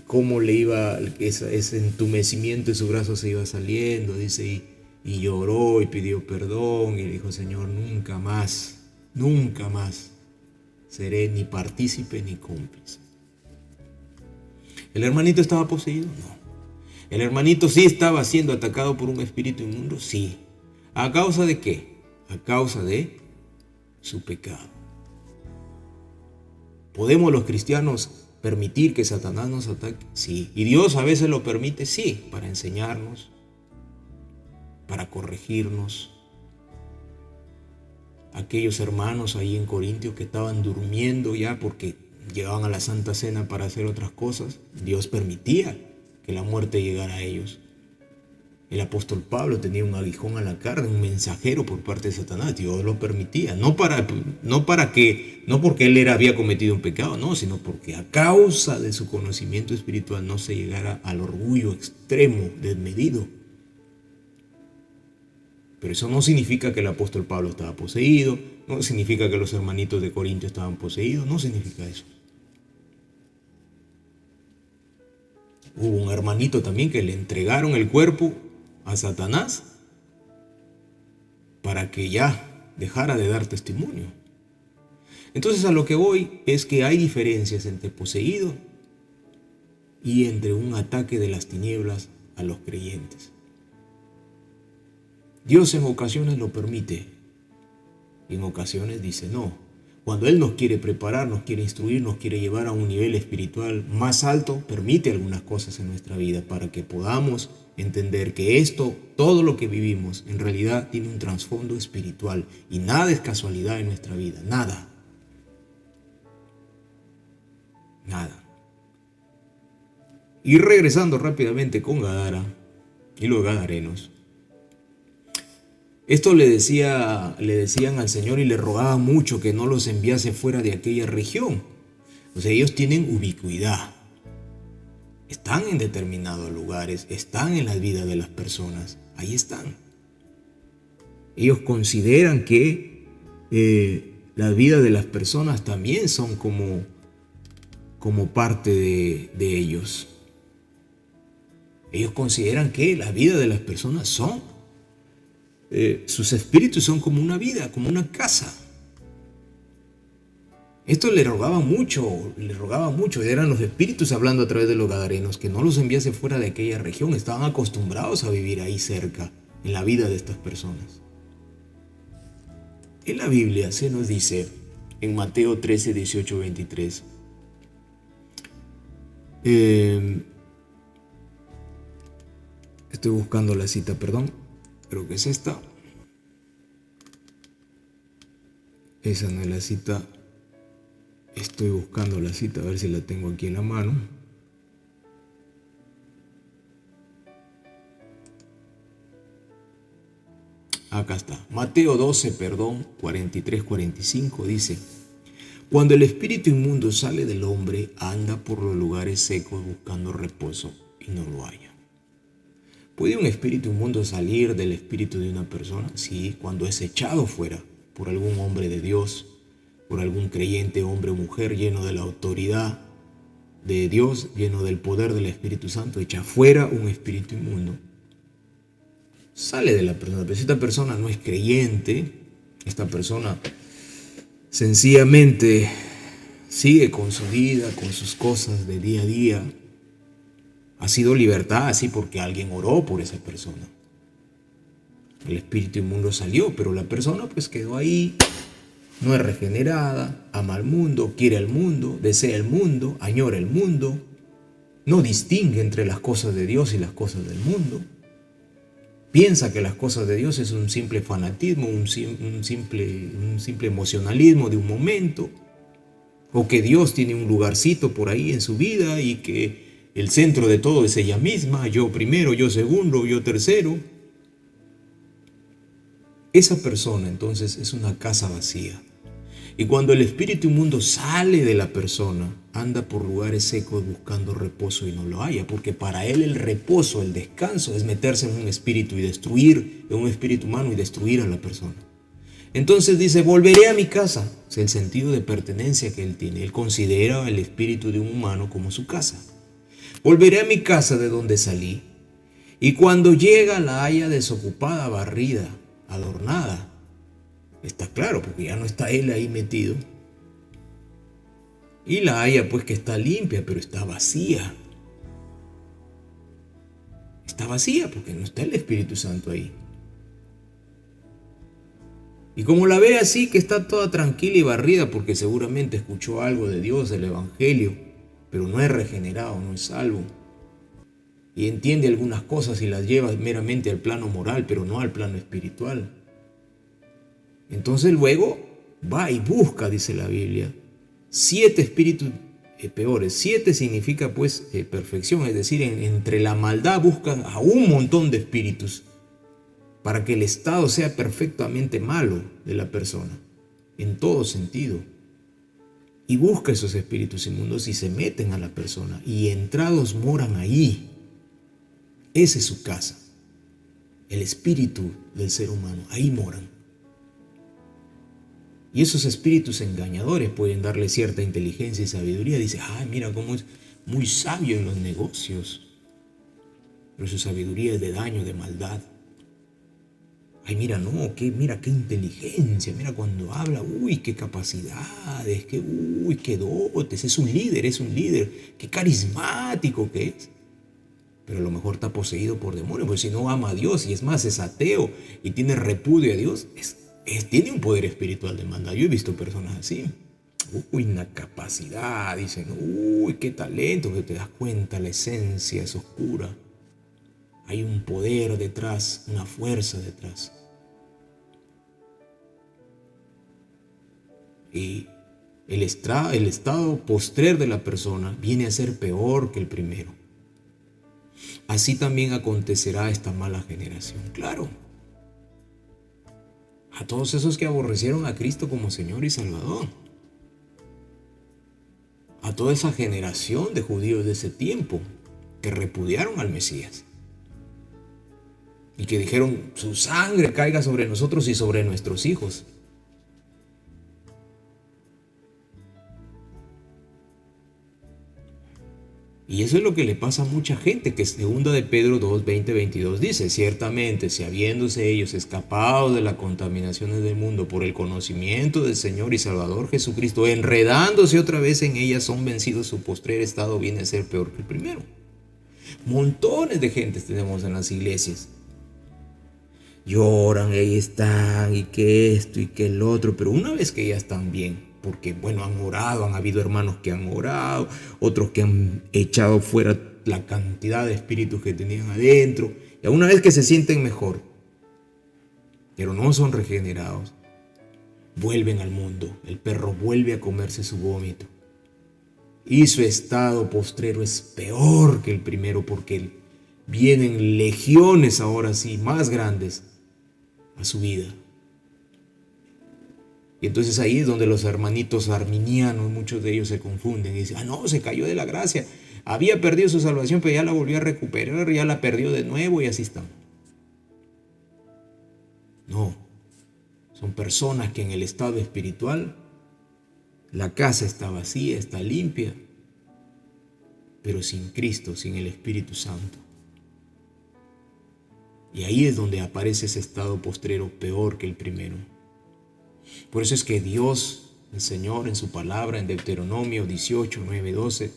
cómo le iba, ese entumecimiento de su brazo se iba saliendo, dice, y lloró y pidió perdón, y le dijo, Señor, nunca más seré ni partícipe ni cómplice. ¿El hermanito estaba poseído? No. ¿El hermanito sí estaba siendo atacado por un espíritu inmundo? Sí. ¿A causa de qué? A causa de su pecado. ¿Podemos los cristianos permitir que Satanás nos ataque? Sí. ¿Y Dios a veces lo permite? Sí. Para enseñarnos, para corregirnos, aquellos hermanos ahí en Corintios que estaban durmiendo ya porque llegaban a la Santa Cena para hacer otras cosas. Dios permitía que la muerte llegara a ellos. El apóstol Pablo tenía un aguijón a la carne, un mensajero por parte de Satanás. Dios lo permitía, no porque él había cometido un pecado, no, sino porque a causa de su conocimiento espiritual no se llegara al orgullo extremo, desmedido. Pero eso no significa que el apóstol Pablo estaba poseído, no significa que los hermanitos de Corinto estaban poseídos, no significa eso. Hubo un hermanito también que le entregaron el cuerpo a Satanás para que ya dejara de dar testimonio. Entonces a lo que voy es que hay diferencias entre poseído y entre un ataque de las tinieblas a los creyentes. Dios en ocasiones lo permite y en ocasiones dice no. Cuando Él nos quiere preparar, nos quiere instruir, nos quiere llevar a un nivel espiritual más alto, permite algunas cosas en nuestra vida para que podamos entender que todo lo que vivimos, en realidad tiene un trasfondo espiritual y nada es casualidad en nuestra vida, nada. Nada. Y regresando rápidamente con Gadara y los gadarenos. Esto le decían al Señor y le rogaban mucho que no los enviase fuera de aquella región. O sea, ellos tienen ubicuidad. Están en determinados lugares, están en la vida de las personas. Ahí están. Ellos consideran que la vida de las personas también son como parte de ellos. Ellos consideran que la vida de las personas sus espíritus son como una vida, como una casa. Esto le rogaba mucho, eran los espíritus hablando a través de los gadarenos, que no los enviase fuera de aquella región, estaban acostumbrados a vivir ahí cerca, en la vida de estas personas. En la Biblia se nos dice, en Mateo 13, 18, 23, estoy buscando la cita, perdón, creo que es esta. Esa no es la cita. Estoy buscando la cita, a ver si la tengo aquí en la mano. Acá está. Mateo 12, 43, 45 dice: Cuando el espíritu inmundo sale del hombre, anda por los lugares secos buscando reposo y no lo halla. ¿Puede un espíritu inmundo salir del espíritu de una persona? Sí, cuando es echado fuera por algún hombre de Dios, por algún creyente, hombre o mujer, lleno de la autoridad de Dios, lleno del poder del Espíritu Santo, echa fuera un espíritu inmundo. Sale de la persona, pero si esta persona no es creyente, esta persona sencillamente sigue con su vida, con sus cosas de día a día, ha sido libertada así porque alguien oró por esa persona. El espíritu inmundo salió, pero la persona pues quedó ahí, no es regenerada, ama al mundo, quiere al mundo, desea el mundo, añora el mundo, no distingue entre las cosas de Dios y las cosas del mundo. Piensa que las cosas de Dios es un simple fanatismo, un simple emocionalismo de un momento, o que Dios tiene un lugarcito por ahí en su vida y que el centro de todo es ella misma, yo primero, yo segundo, yo tercero. Esa persona entonces es una casa vacía. Y cuando el espíritu inmundo sale de la persona, anda por lugares secos buscando reposo y no lo halla, porque para él el reposo, el descanso, es meterse en un espíritu humano y destruir a la persona. Entonces dice, volveré a mi casa. Es el sentido de pertenencia que él tiene. Él considera el espíritu de un humano como su casa. Volveré a mi casa de donde salí. Y cuando llega la halla desocupada, barrida, adornada. Está claro, porque ya no está él ahí metido. Y la haya pues que está limpia, pero está vacía. Está vacía porque no está el Espíritu Santo ahí. Y como la ve así, que está toda tranquila y barrida, porque seguramente escuchó algo de Dios, del Evangelio, pero no es regenerado, no es salvo. Y entiende algunas cosas y las lleva meramente al plano moral, pero no al plano espiritual. Entonces luego va y busca, dice la Biblia, 7 espíritus peores. 7 significa pues perfección, es decir, entre la maldad buscan a un montón de espíritus para que el estado sea perfectamente malo de la persona, en todo sentido. Y busca esos espíritus inmundos y se meten a la persona y entrados moran ahí. Esa es su casa, el espíritu del ser humano, ahí moran. Y esos espíritus engañadores pueden darle cierta inteligencia y sabiduría. Dice, ay, mira cómo es muy sabio en los negocios. Pero su sabiduría es de daño, de maldad. Ay, mira, no, mira qué inteligencia, mira cuando habla, uy, qué capacidades, qué dotes, es un líder, qué carismático que es. Pero a lo mejor está poseído por demonios, porque si no ama a Dios y es más, es ateo y tiene repudio a Dios, tiene un poder espiritual de maldad. Yo he visto personas así. Uy, una capacidad, dicen, uy, qué talento, que te das cuenta, la esencia es oscura. Hay un poder detrás, una fuerza detrás. Y el estado postrer de la persona viene a ser peor que el primero. Así también acontecerá a esta mala generación. Claro. A todos esos que aborrecieron a Cristo como Señor y Salvador. A toda esa generación de judíos de ese tiempo que repudiaron al Mesías. Y que dijeron, su sangre caiga sobre nosotros y sobre nuestros hijos. Y eso es lo que le pasa a mucha gente, que segunda de Pedro 2, 20, 22 dice, ciertamente, si habiéndose ellos escapado de las contaminaciones del mundo por el conocimiento del Señor y Salvador Jesucristo, enredándose otra vez en ellas, son vencidos, su postrer estado viene a ser peor que el primero. Montones de gente tenemos en las iglesias. Lloran, ahí están, y que esto y que el otro, pero una vez que ya están bien, porque bueno, han orado, han habido hermanos que han orado, otros que han echado fuera la cantidad de espíritus que tenían adentro, y una vez que se sienten mejor, pero no son regenerados, vuelven al mundo, el perro vuelve a comerse su vómito, y su estado postrero es peor que el primero, porque vienen legiones ahora sí, más grandes, a su vida. Y entonces ahí es donde los hermanitos arminianos, muchos de ellos se confunden y dicen, no, se cayó de la gracia, había perdido su salvación, pero ya la volvió a recuperar, ya la perdió de nuevo y así están. No, son personas que en el estado espiritual, la casa está vacía, está limpia, pero sin Cristo, sin el Espíritu Santo. Y ahí es donde aparece ese estado postrero peor que el primero. Por eso es que Dios, el Señor, en su palabra, en Deuteronomio 18, 9, 12,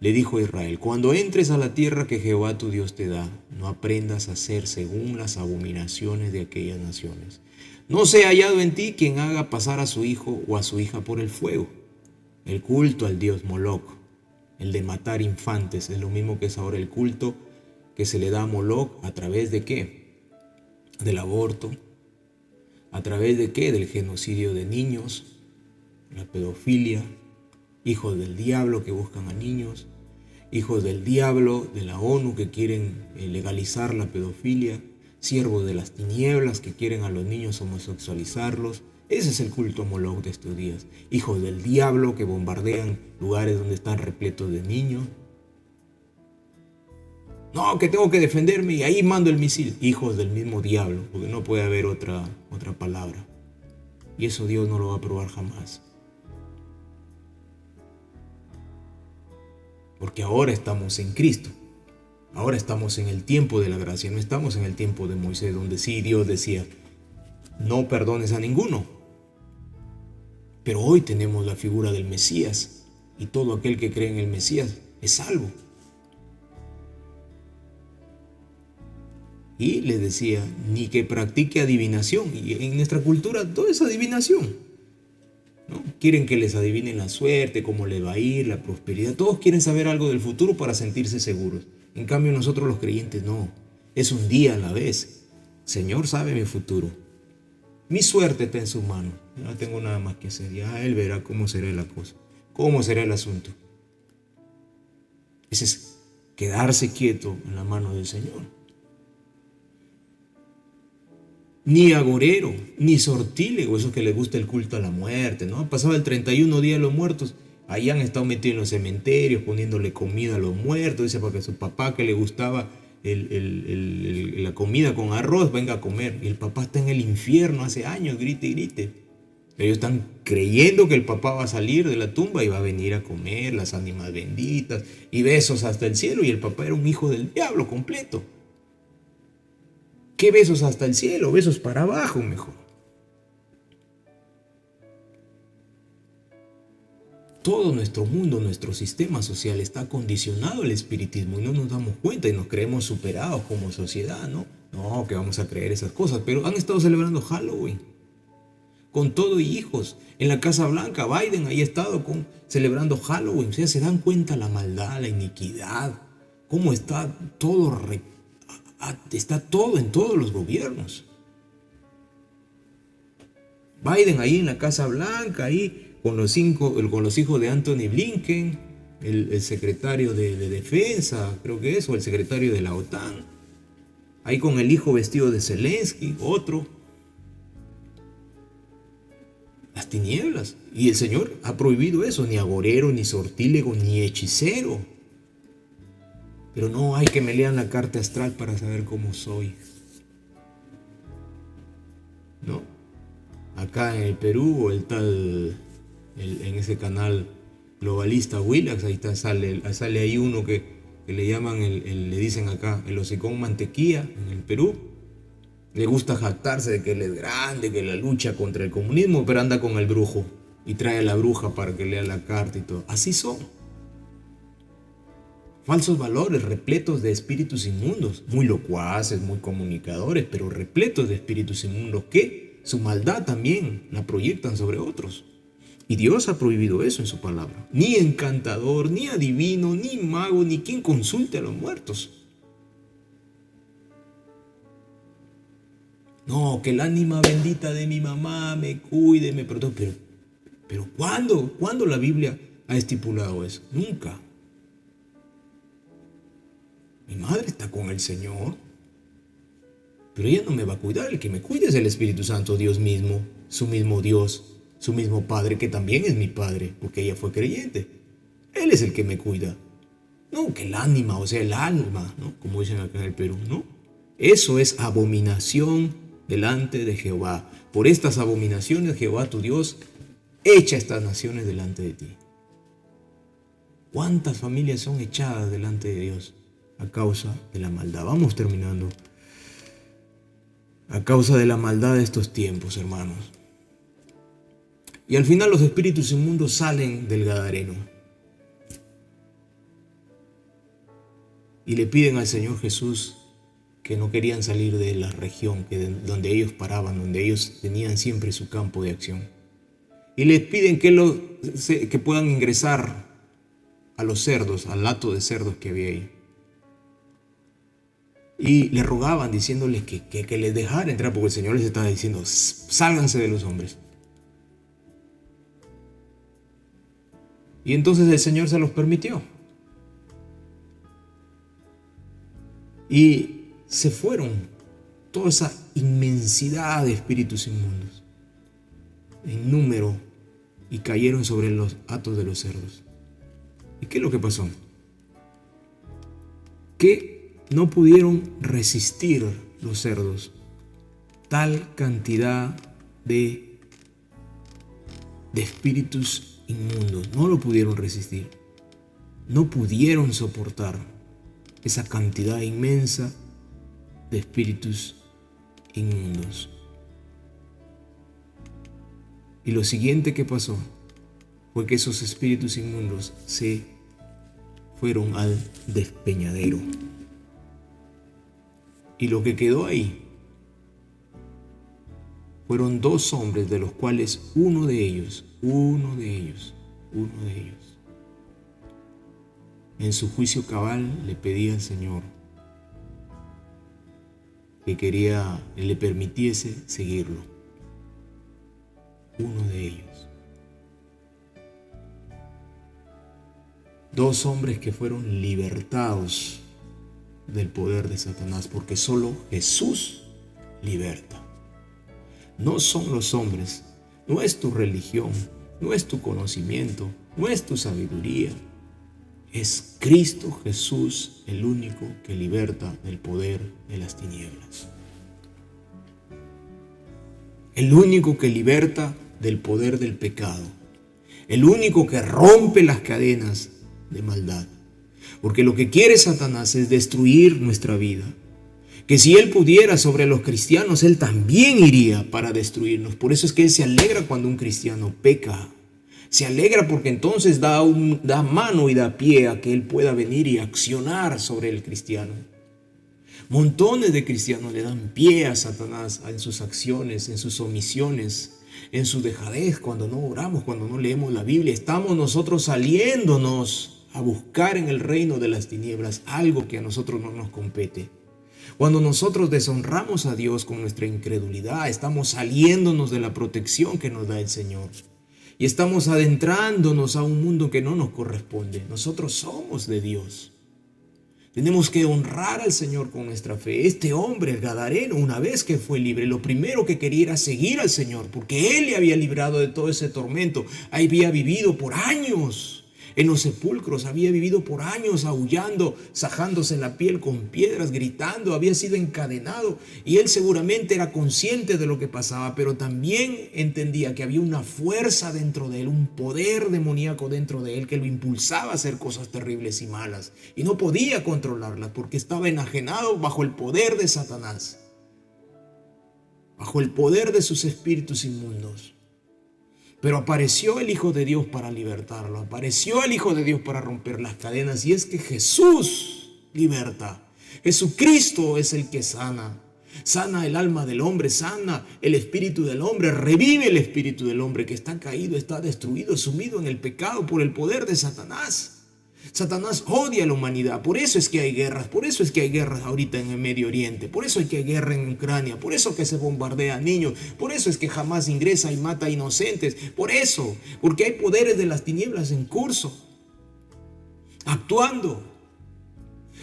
le dijo a Israel, cuando entres a la tierra que Jehová tu Dios te da, no aprendas a hacer según las abominaciones de aquellas naciones. No sea hallado en ti quien haga pasar a su hijo o a su hija por el fuego. El culto al dios Moloc, el de matar infantes, es lo mismo que es ahora el culto que se le da a Moloc. ¿A través de qué? Del aborto. ¿A través de qué? Del genocidio de niños, la pedofilia, hijos del diablo que buscan a niños, hijos del diablo de la ONU que quieren legalizar la pedofilia, siervos de las tinieblas que quieren a los niños homosexualizarlos. Ese es el culto a Moloc de estos días. Hijos del diablo que bombardean lugares donde están repletos de niños. No, que tengo que defenderme y ahí mando el misil. Hijos del mismo diablo, porque no puede haber otra palabra. Y eso Dios no lo va a aprobar jamás. Porque ahora estamos en Cristo. Ahora estamos en el tiempo de la gracia. No estamos en el tiempo de Moisés, donde sí Dios decía, no perdones a ninguno. Pero hoy tenemos la figura del Mesías. Y todo aquel que cree en el Mesías es salvo. Y les decía, ni que practique adivinación. Y en nuestra cultura todo es adivinación, ¿no? Quieren que les adivinen la suerte, cómo les va a ir, la prosperidad. Todos quieren saber algo del futuro para sentirse seguros. En cambio nosotros los creyentes no. Es un día a la vez. Señor sabe mi futuro. Mi suerte está en su mano. Yo no tengo nada más que hacer. Ya Él verá cómo será la cosa, cómo será el asunto. Ese es quedarse quieto en la mano del Señor. Ni agorero, ni sortílego, esos que les gusta el culto a la muerte, ¿no? Pasaba el 31 día de los muertos, ahí han estado metidos en los cementerios, poniéndole comida a los muertos, dice, para que su papá que le gustaba la comida con arroz venga a comer. Y el papá está en el infierno hace años, grite y grite. Ellos están creyendo que el papá va a salir de la tumba y va a venir a comer las ánimas benditas y besos hasta el cielo, y el papá era un hijo del diablo completo. ¿Qué besos hasta el cielo? Besos para abajo mejor. Todo nuestro mundo, nuestro sistema social está condicionado al espiritismo y no nos damos cuenta y nos creemos superados como sociedad, ¿no? No, que vamos a creer esas cosas, pero han estado celebrando Halloween con todo y hijos. En la Casa Blanca, Biden ahí ha estado celebrando Halloween. O sea, se dan cuenta la maldad, la iniquidad, cómo está todo está todo en todos los gobiernos. Biden ahí en la Casa Blanca, ahí con los hijos de Anthony Blinken, el secretario de Defensa, creo que es, o el secretario de la OTAN. Ahí con el hijo vestido de Zelensky, otro. Las tinieblas. Y el Señor ha prohibido eso, ni agorero, ni sortílego, ni hechicero. Pero no hay que me lean la carta astral para saber cómo soy. ¿No? Acá en el Perú, en ese canal globalista Willax, ahí sale ahí uno que le llaman, le dicen acá, el hocicón mantequilla en el Perú. Le gusta jactarse de que él es grande, que la lucha contra el comunismo, pero anda con el brujo y trae a la bruja para que lea la carta y todo. Así son. Falsos valores, repletos de espíritus inmundos, muy locuaces, muy comunicadores, pero repletos de espíritus inmundos que su maldad también la proyectan sobre otros. Y Dios ha prohibido eso en su palabra. Ni encantador, ni adivino, ni mago, ni quien consulte a los muertos. No, que el ánima bendita de mi mamá me cuide, me proteja. Pero ¿cuándo la Biblia ha estipulado eso? Nunca. Mi madre está con el Señor, pero ella no me va a cuidar. El que me cuide es el Espíritu Santo, Dios mismo, su mismo Dios, su mismo Padre, que también es mi Padre, porque ella fue creyente. Él es el que me cuida. No, que el ánima, o sea, el alma, ¿no? Como dicen acá en el Perú, ¿no? Eso es abominación delante de Jehová. Por estas abominaciones Jehová tu Dios echa estas naciones delante de ti. ¿Cuántas familias son echadas delante de Dios a causa de la maldad? Vamos terminando. A causa de la maldad de estos tiempos, hermanos. Y al final los espíritus inmundos salen del Gadareno y le piden al Señor Jesús, que no querían salir de la región donde ellos paraban, donde ellos tenían siempre su campo de acción. Y les piden que puedan ingresar a los cerdos, al hato de cerdos que había ahí. Y le rogaban diciéndoles que les dejara entrar, porque el Señor les estaba diciendo, sálganse de los hombres. Y entonces el Señor se los permitió. Y se fueron toda esa inmensidad de espíritus inmundos en número y cayeron sobre los hatos de los cerdos. ¿Y qué es lo que pasó? Que no pudieron resistir los cerdos tal cantidad de espíritus inmundos. No lo pudieron resistir. No pudieron soportar esa cantidad inmensa de espíritus inmundos. Y lo siguiente que pasó fue que esos espíritus inmundos se fueron al despeñadero. Y lo que quedó ahí fueron 2 hombres, de los cuales uno de ellos, en su juicio cabal le pedía al Señor que le permitiese seguirlo. uno de ellos. Dos hombres que fueron libertados del poder de Satanás, porque solo Jesús liberta. No son los hombres, no es tu religión, no es tu conocimiento, no es tu sabiduría. Es Cristo Jesús el único que liberta del poder de las tinieblas. El único que liberta del poder del pecado. El único que rompe las cadenas de maldad. Porque lo que quiere Satanás es destruir nuestra vida. Que si él pudiera sobre los cristianos, él también iría para destruirnos. Por eso es que él se alegra cuando un cristiano peca. Se alegra porque entonces da mano y da pie a que él pueda venir y accionar sobre el cristiano. Montones de cristianos le dan pie a Satanás en sus acciones, en sus omisiones, en su dejadez, cuando no oramos, cuando no leemos la Biblia. Estamos nosotros saliéndonos a buscar en el reino de las tinieblas algo que a nosotros no nos compete. Cuando nosotros deshonramos a Dios con nuestra incredulidad, estamos saliéndonos de la protección que nos da el Señor. Y estamos adentrándonos a un mundo que no nos corresponde. Nosotros somos de Dios. Tenemos que honrar al Señor con nuestra fe. Este hombre, el gadareno, una vez que fue libre, lo primero que quería era seguir al Señor, porque Él le había librado de todo ese tormento. Había vivido por años en los sepulcros, había vivido por años aullando, sajándose la piel con piedras, gritando, había sido encadenado y él seguramente era consciente de lo que pasaba, pero también entendía que había una fuerza dentro de él, un poder demoníaco dentro de él que lo impulsaba a hacer cosas terribles y malas y no podía controlarlas porque estaba enajenado bajo el poder de Satanás, bajo el poder de sus espíritus inmundos. Pero apareció el Hijo de Dios para libertarlo. Apareció el Hijo de Dios para romper las cadenas. Y es que Jesús liberta. Jesucristo es el que sana. Sana el alma del hombre, sana el espíritu del hombre, revive el espíritu del hombre que está caído, está destruido, sumido en el pecado por el poder de Satanás. Satanás odia a la humanidad, por eso es que hay guerras, ahorita en el Medio Oriente, por eso es que hay guerra en Ucrania, por eso es que se bombardea a niños, por eso es que jamás ingresa y mata a inocentes, por eso, porque hay poderes de las tinieblas en curso, actuando.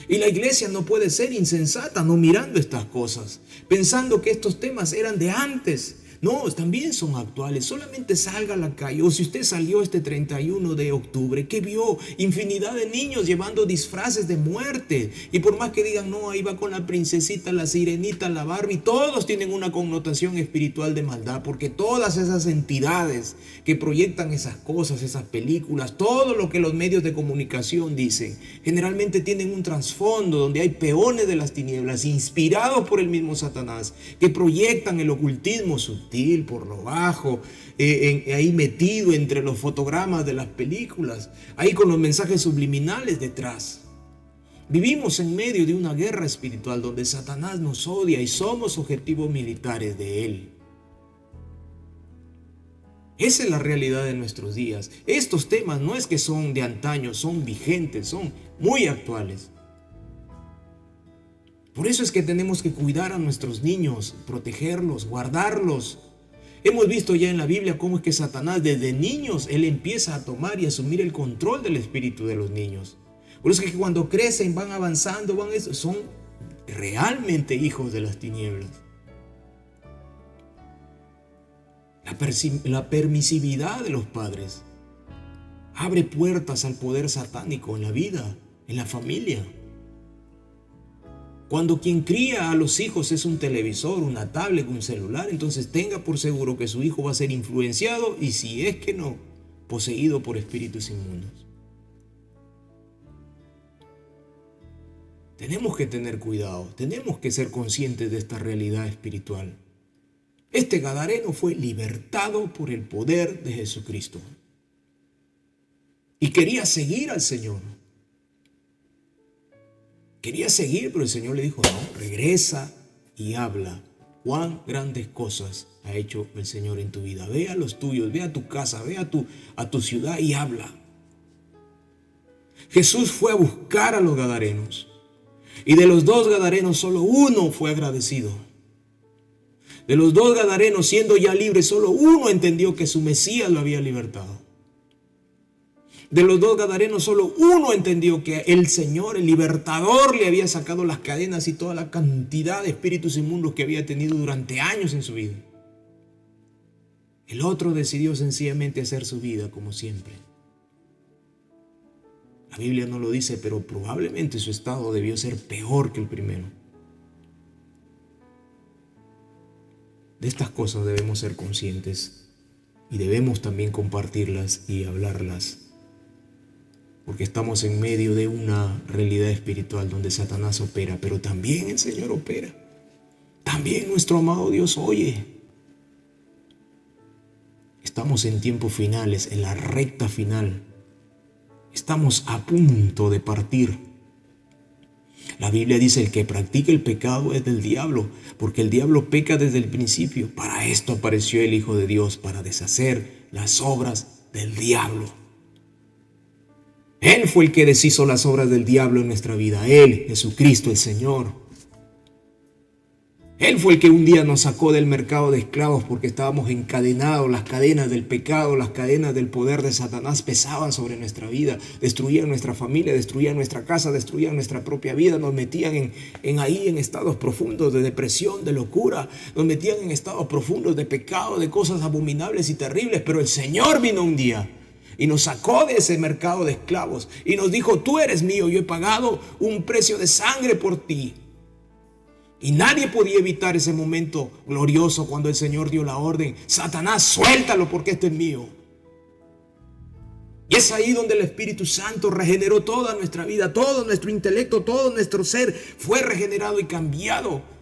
Y la iglesia no puede ser insensata no mirando estas cosas, pensando que estos temas eran de antes. No, también son actuales. Solamente salga a la calle. O si usted salió este 31 de octubre, ¿qué vio? Infinidad de niños llevando disfraces de muerte. Y por más que digan, no, ahí va con la princesita, la sirenita, la Barbie, todos tienen una connotación espiritual de maldad. Porque todas esas entidades que proyectan esas cosas, esas películas, todo lo que los medios de comunicación dicen, generalmente tienen un trasfondo donde hay peones de las tinieblas, inspirados por el mismo Satanás, que proyectan el ocultismo sutil por lo bajo, ahí metido entre los fotogramas de las películas, ahí con los mensajes subliminales detrás. Vivimos en medio de una guerra espiritual donde Satanás nos odia y somos objetivos militares de él. Esa es la realidad de nuestros días. Estos temas no es que son de antaño, son vigentes, son muy actuales. Por eso es que tenemos que cuidar a nuestros niños, protegerlos, guardarlos. Hemos visto ya en la Biblia cómo es que Satanás desde niños, él empieza a tomar y asumir el control del espíritu de los niños. Por eso es que cuando crecen, van avanzando, son realmente hijos de las tinieblas. La permisividad de los padres abre puertas al poder satánico en la vida, en la familia. Cuando quien cría a los hijos es un televisor, una tablet, un celular, entonces tenga por seguro que su hijo va a ser influenciado y si es que no, poseído por espíritus inmundos. Tenemos que tener cuidado, tenemos que ser conscientes de esta realidad espiritual. Este gadareno fue libertado por el poder de Jesucristo y quería seguir al Señor. Quería seguir, pero el Señor le dijo, no, regresa y habla. Cuán grandes cosas ha hecho el Señor en tu vida. Ve a los tuyos, ve a tu casa, ve a tu ciudad y habla. Jesús fue a buscar a los gadarenos. Y de los dos gadarenos, solo uno fue agradecido. De los 2 gadarenos, siendo ya libres, solo uno entendió que su Mesías lo había libertado. De los 2 gadarenos, solo uno entendió que el Señor, el libertador, le había sacado las cadenas y toda la cantidad de espíritus inmundos que había tenido durante años en su vida. El otro decidió sencillamente hacer su vida como siempre. La Biblia no lo dice, pero probablemente su estado debió ser peor que el primero. De estas cosas debemos ser conscientes y debemos también compartirlas y hablarlas, porque estamos en medio de una realidad espiritual donde Satanás opera, pero también el Señor opera. También nuestro amado Dios oye. Estamos en tiempos finales, en la recta final. Estamos a punto de partir. La Biblia dice: el que practica el pecado es del diablo, porque el diablo peca desde el principio. Para esto apareció el Hijo de Dios, para deshacer las obras del diablo. Él fue el que deshizo las obras del diablo en nuestra vida. Él, Jesucristo el Señor. Él fue el que un día nos sacó del mercado de esclavos porque estábamos encadenados. Las cadenas del pecado, las cadenas del poder de Satanás pesaban sobre nuestra vida. Destruían nuestra familia, destruían nuestra casa, destruían nuestra propia vida. Nos metían en estados profundos de depresión, de locura. Nos metían en estados profundos de pecado, de cosas abominables y terribles. Pero el Señor vino un día y nos sacó de ese mercado de esclavos y nos dijo: tú eres mío, yo he pagado un precio de sangre por ti. Y nadie podía evitar ese momento glorioso cuando el Señor dio la orden: Satanás, suéltalo porque este es mío. Y es ahí donde el Espíritu Santo regeneró toda nuestra vida, todo nuestro intelecto, todo nuestro ser fue regenerado y cambiado.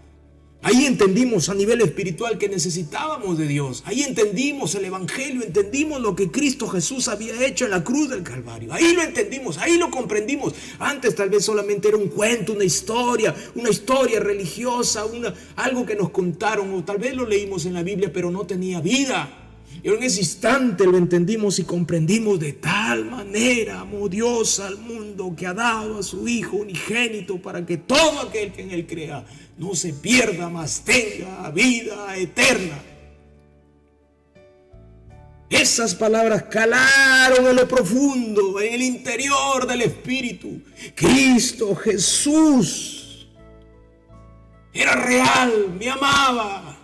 Ahí entendimos a nivel espiritual que necesitábamos de Dios. Ahí entendimos el Evangelio, entendimos lo que Cristo Jesús había hecho en la cruz del Calvario. Ahí lo entendimos, ahí lo comprendimos. Antes tal vez solamente era un cuento, una historia religiosa, algo que nos contaron, o tal vez lo leímos en la Biblia, pero no tenía vida. Y en ese instante lo entendimos y comprendimos: de tal manera amó Dios al mundo que ha dado a su Hijo unigénito, para que todo aquel que en Él crea no se pierda, mas tenga vida eterna. Esas palabras calaron en lo profundo, en el interior del espíritu. Cristo Jesús era real, me amaba.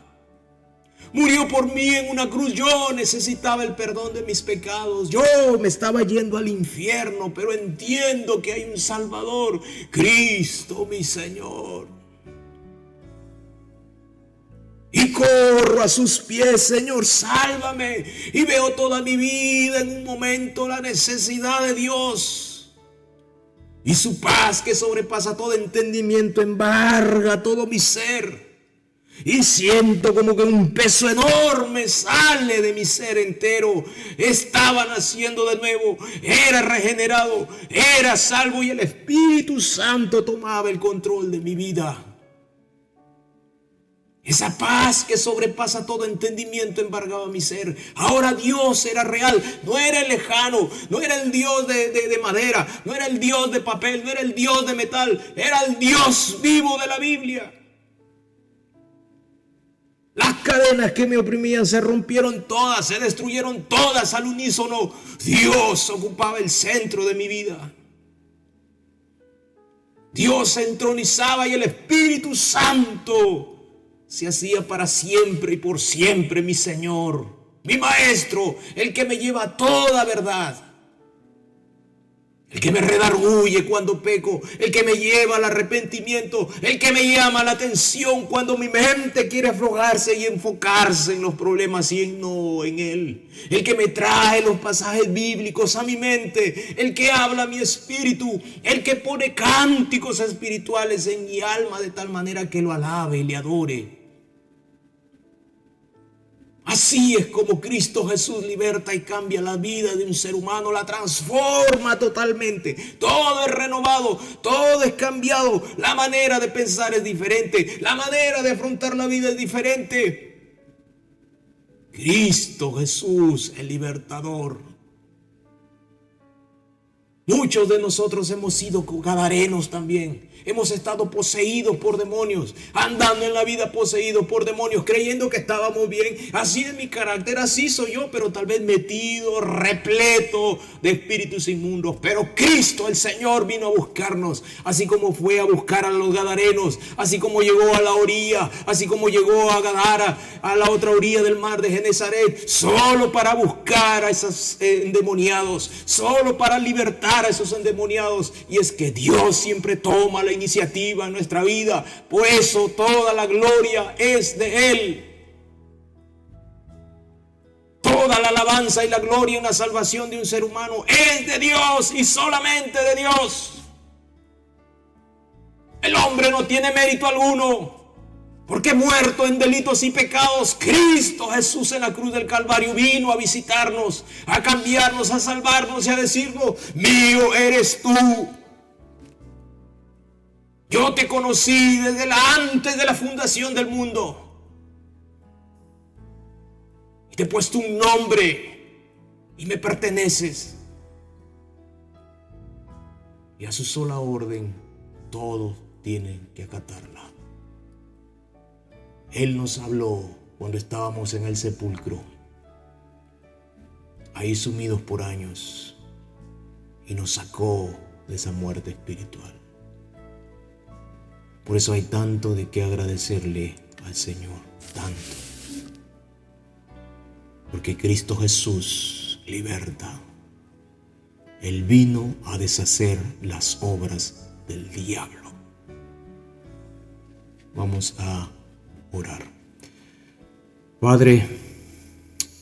Murió por mí en una cruz. Yo necesitaba el perdón de mis pecados. Yo me estaba yendo al infierno, pero entiendo que hay un Salvador, Cristo mi Señor. Y corro a sus pies: Señor, sálvame. Y veo toda mi vida en un momento la necesidad de Dios. Y su paz, que sobrepasa todo entendimiento, embarga todo mi ser. Y siento como que un peso enorme sale de mi ser entero. Estaba naciendo de nuevo, era regenerado, era salvo, y el Espíritu Santo tomaba el control de mi vida. Esa paz que sobrepasa todo entendimiento embargaba mi ser. Ahora Dios era real, no era el lejano, no era el Dios de madera, no era el Dios de papel, no era el Dios de metal, era el Dios vivo de la Biblia. Las cadenas que me oprimían se rompieron todas, se destruyeron todas al unísono. Dios ocupaba el centro de mi vida. Dios se entronizaba y el Espíritu Santo se hacía para siempre y por siempre mi Señor, mi Maestro, el que me lleva a toda verdad. El que me redarguye cuando peco, el que me lleva al arrepentimiento, el que me llama la atención cuando mi mente quiere aflojarse y enfocarse en los problemas y no en Él. El que me trae los pasajes bíblicos a mi mente, el que habla a mi espíritu, el que pone cánticos espirituales en mi alma de tal manera que lo alabe y le adore. Así es como Cristo Jesús liberta y cambia la vida de un ser humano, la transforma totalmente. Todo es renovado, todo es cambiado. La manera de pensar es diferente, la manera de afrontar la vida es diferente. Cristo Jesús, el libertador. Muchos de nosotros hemos sido gadarenos también. Hemos estado poseídos por demonios, andando en la vida poseídos por demonios, creyendo que estábamos bien. Así es mi carácter, así soy yo, pero tal vez metido, repleto de espíritus inmundos. Pero Cristo, el Señor, vino a buscarnos, así como fue a buscar a los gadarenos, así como llegó a la orilla, así como llegó a Gadara, a la otra orilla del mar de Genesaret, solo para buscar a esos endemoniados, solo para libertar a esos endemoniados. Y es que Dios siempre toma la iniciativa en nuestra vida. Por eso toda la gloria es de Él. Toda la alabanza y la gloria en la salvación de un ser humano es de Dios y solamente de Dios. El hombre no tiene mérito alguno, porque muerto en delitos y pecados, Cristo Jesús en la cruz del Calvario vino a visitarnos, a cambiarnos, a salvarnos y a decirnos: mío eres tú. Yo te conocí desde antes de la fundación del mundo. Y te he puesto un nombre y me perteneces. Y a su sola orden todos tienen que acatarla. Él nos habló cuando estábamos en el sepulcro, ahí sumidos por años, y nos sacó de esa muerte espiritual. Por eso hay tanto de qué agradecerle al Señor, tanto. Porque Cristo Jesús liberta. Él vino a deshacer las obras del diablo. Vamos a orar. Padre,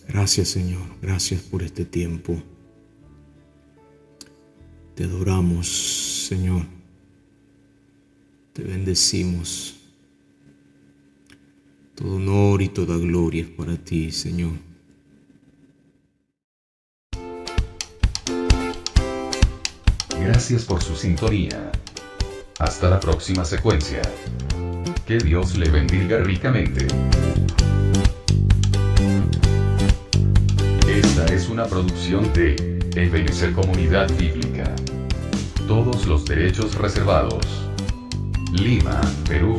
gracias Señor, gracias por este tiempo. Te adoramos, Señor. Te bendecimos. Todo honor y toda gloria es para ti, Señor. Gracias por su sintonía. Hasta la próxima secuencia. Que Dios le bendiga ricamente. Esta es una producción de Ebenezer Comunidad Bíblica. Todos los derechos reservados. Lima, Perú.